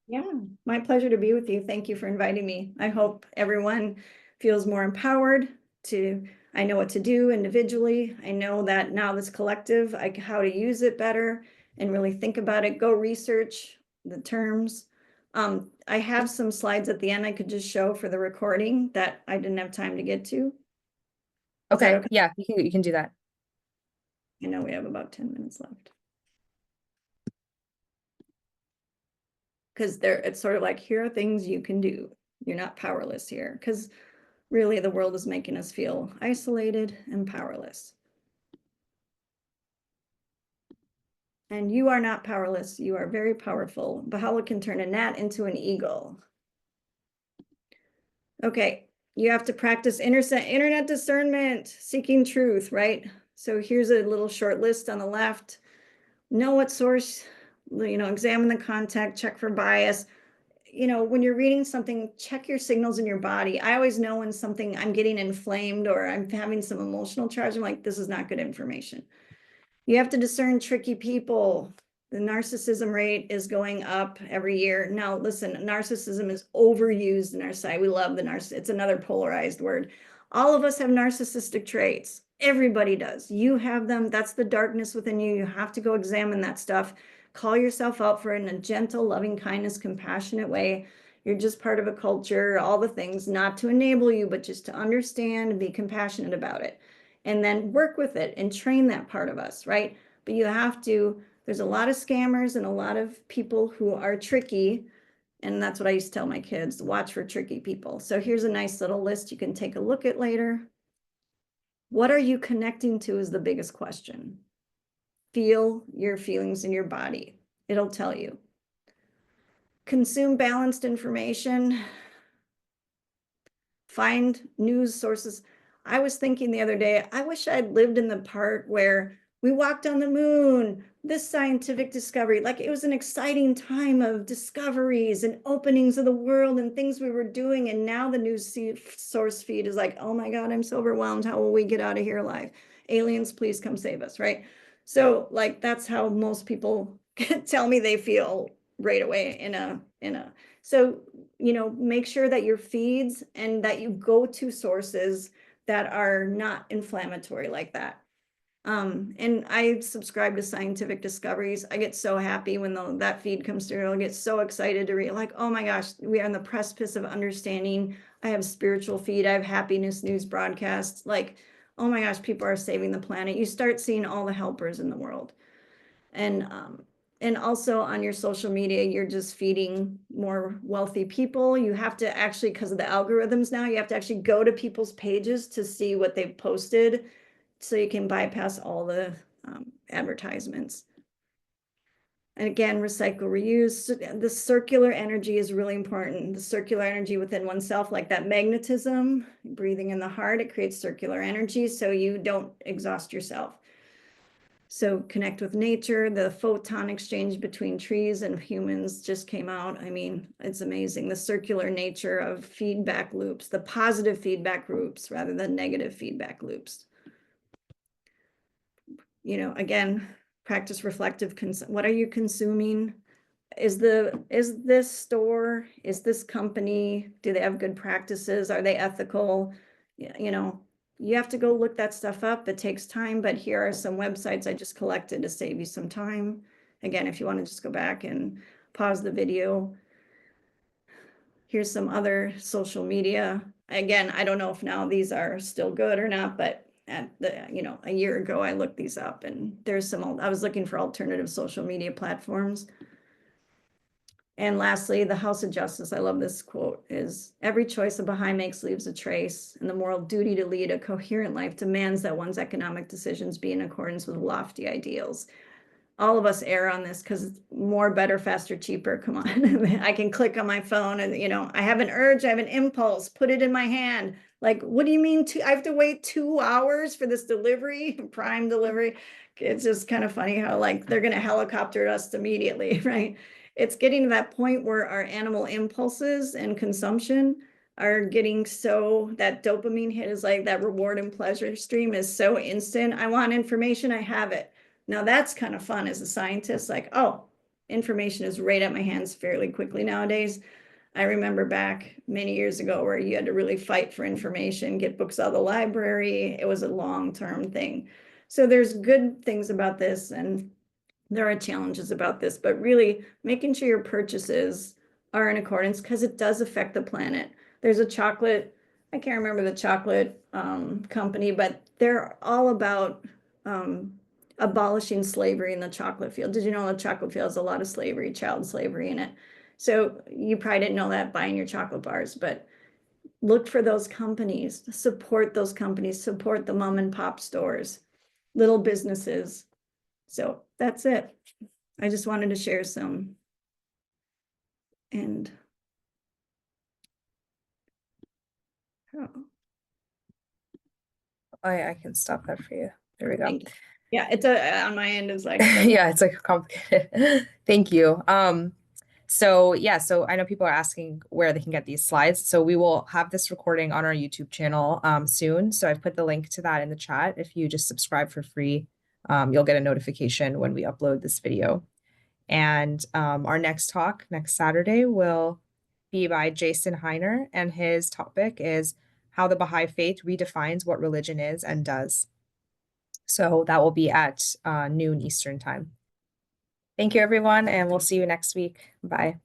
Yeah, my pleasure to be with you. Thank you for inviting me. I hope everyone feels more empowered I know what to do individually. I know that now this collective, how to use it better and really think about it. Go research the terms. I have some slides at the end I could just show for the recording that I didn't have time to get to. Is that okay? Yeah, you can do that. I know we have about 10 minutes left. Because it's sort of like, here are things you can do. You're not powerless here. Because really, the world is making us feel isolated and powerless. And you are not powerless. You are very powerful. Bahala can turn a gnat into an eagle. Okay, you have to practice internet discernment, seeking truth, right? So here's a little short list on the left. Know what source, examine the content, check for bias. When you're reading something, check your signals in your body. I always know when I'm getting inflamed or I'm having some emotional charge. I'm like, this is not good information. You have to discern tricky people. The narcissism rate is going up every year. Now, listen, narcissism is overused in our society. We love the narcissist. It's another polarized word. All of us have narcissistic traits. Everybody does. You have them. That's the darkness within you. You have to go examine that stuff. Call yourself out for it in a gentle, loving kindness, compassionate way. You're just part of a culture, all the things, not to enable you, but just to understand and be compassionate about it. And then work with it and train that part of us, right? But there's a lot of scammers and a lot of people who are tricky. And that's what I used to tell my kids, watch for tricky people. So here's a nice little list you can take a look at later. What are you connecting to is the biggest question. Feel your feelings in your body. It'll tell you. Consume balanced information. Find news sources. I was thinking the other day, I wish I'd lived in the part where we walked on the moon, this scientific discovery. Like, it was an exciting time of discoveries and openings of the world and things we were doing. And now the news source feed is like, oh my God, I'm so overwhelmed. How will we get out of here alive? Aliens, please come save us, right? So like, that's how most people tell me they feel right away so make sure that your feeds and that you go to sources that are not inflammatory like that. And I subscribe to scientific discoveries. I get so happy when that feed comes through. I get so excited to read, like, oh my gosh, we are on the precipice of understanding. I have spiritual feed. I have happiness news broadcasts. Like, oh my gosh, people are saving the planet. You start seeing all the helpers in the world. And also on your social media, you're just feeding more wealthy people. You have to actually, because of the algorithms now, you have to actually go to people's pages to see what they've posted so you can bypass all the advertisements. And again, recycle, reuse. The circular energy is really important. The circular energy within oneself, like that magnetism, breathing in the heart, it creates circular energy so you don't exhaust yourself. So connect with nature. The photon exchange between trees and humans just came out. I mean, it's amazing. The circular nature of feedback loops, the positive feedback loops rather than negative feedback loops. You know, again, practice reflective. What are you consuming? Is this store, is this company, do they have good practices? Are they ethical? You know, you have to go look that stuff up. It takes time, but here are some websites I just collected to save you some time. Again, if you want to just go back and pause the video. Here's some other social media. Again, I don't know if now these are still good or not, but at the, you know, a year ago, I looked these up and there's some, I was looking for alternative social media platforms. And lastly, the House of Justice, I love this quote, is every choice a Baha'i makes leaves a trace, and the moral duty to lead a coherent life demands that one's economic decisions be in accordance with lofty ideals. All of us err on this because it's more, better, faster, cheaper. Come on. I can click on my phone and, you know, I have an urge, I have an impulse, put it in my hand. Like, what do you mean I have to wait 2 hours for this delivery, prime delivery? It's just kind of funny how like they're going to helicopter us immediately, right? It's getting to that point where our animal impulses and consumption are getting so, that dopamine hit is like that reward and pleasure stream is so instant. I want information, I have it. Now that's kind of fun as a scientist, like, oh, information is right at my hands fairly quickly nowadays. I remember back many years ago where you had to really fight for information, get books out of the library. It was a long-term thing. So there's good things about this and there are challenges about this, but really making sure your purchases are in accordance because it does affect the planet. There's a chocolate, I can't remember the chocolate company, but they're all about abolishing slavery in the chocolate field. Did you know the chocolate field has a lot of slavery, child slavery in it? So you probably didn't know that buying your chocolate bars, but look for those companies, support those companies, support the mom and pop stores, little businesses. So that's it. I just wanted to share some. And oh, I can stop that for you. There we go. yeah, it's on my end is like yeah, it's like complicated. Thank you. So yeah, so I know people are asking where they can get these slides. So we will have this recording on our YouTube channel soon. So I've put the link to that in the chat. If you just subscribe for free, you'll get a notification when we upload this video. And our next talk next Saturday will be by Jason Heiner, and his topic is how the Baha'i faith redefines what religion is and does. So that will be at noon Eastern time. Thank you, everyone, and we'll see you next week. Bye.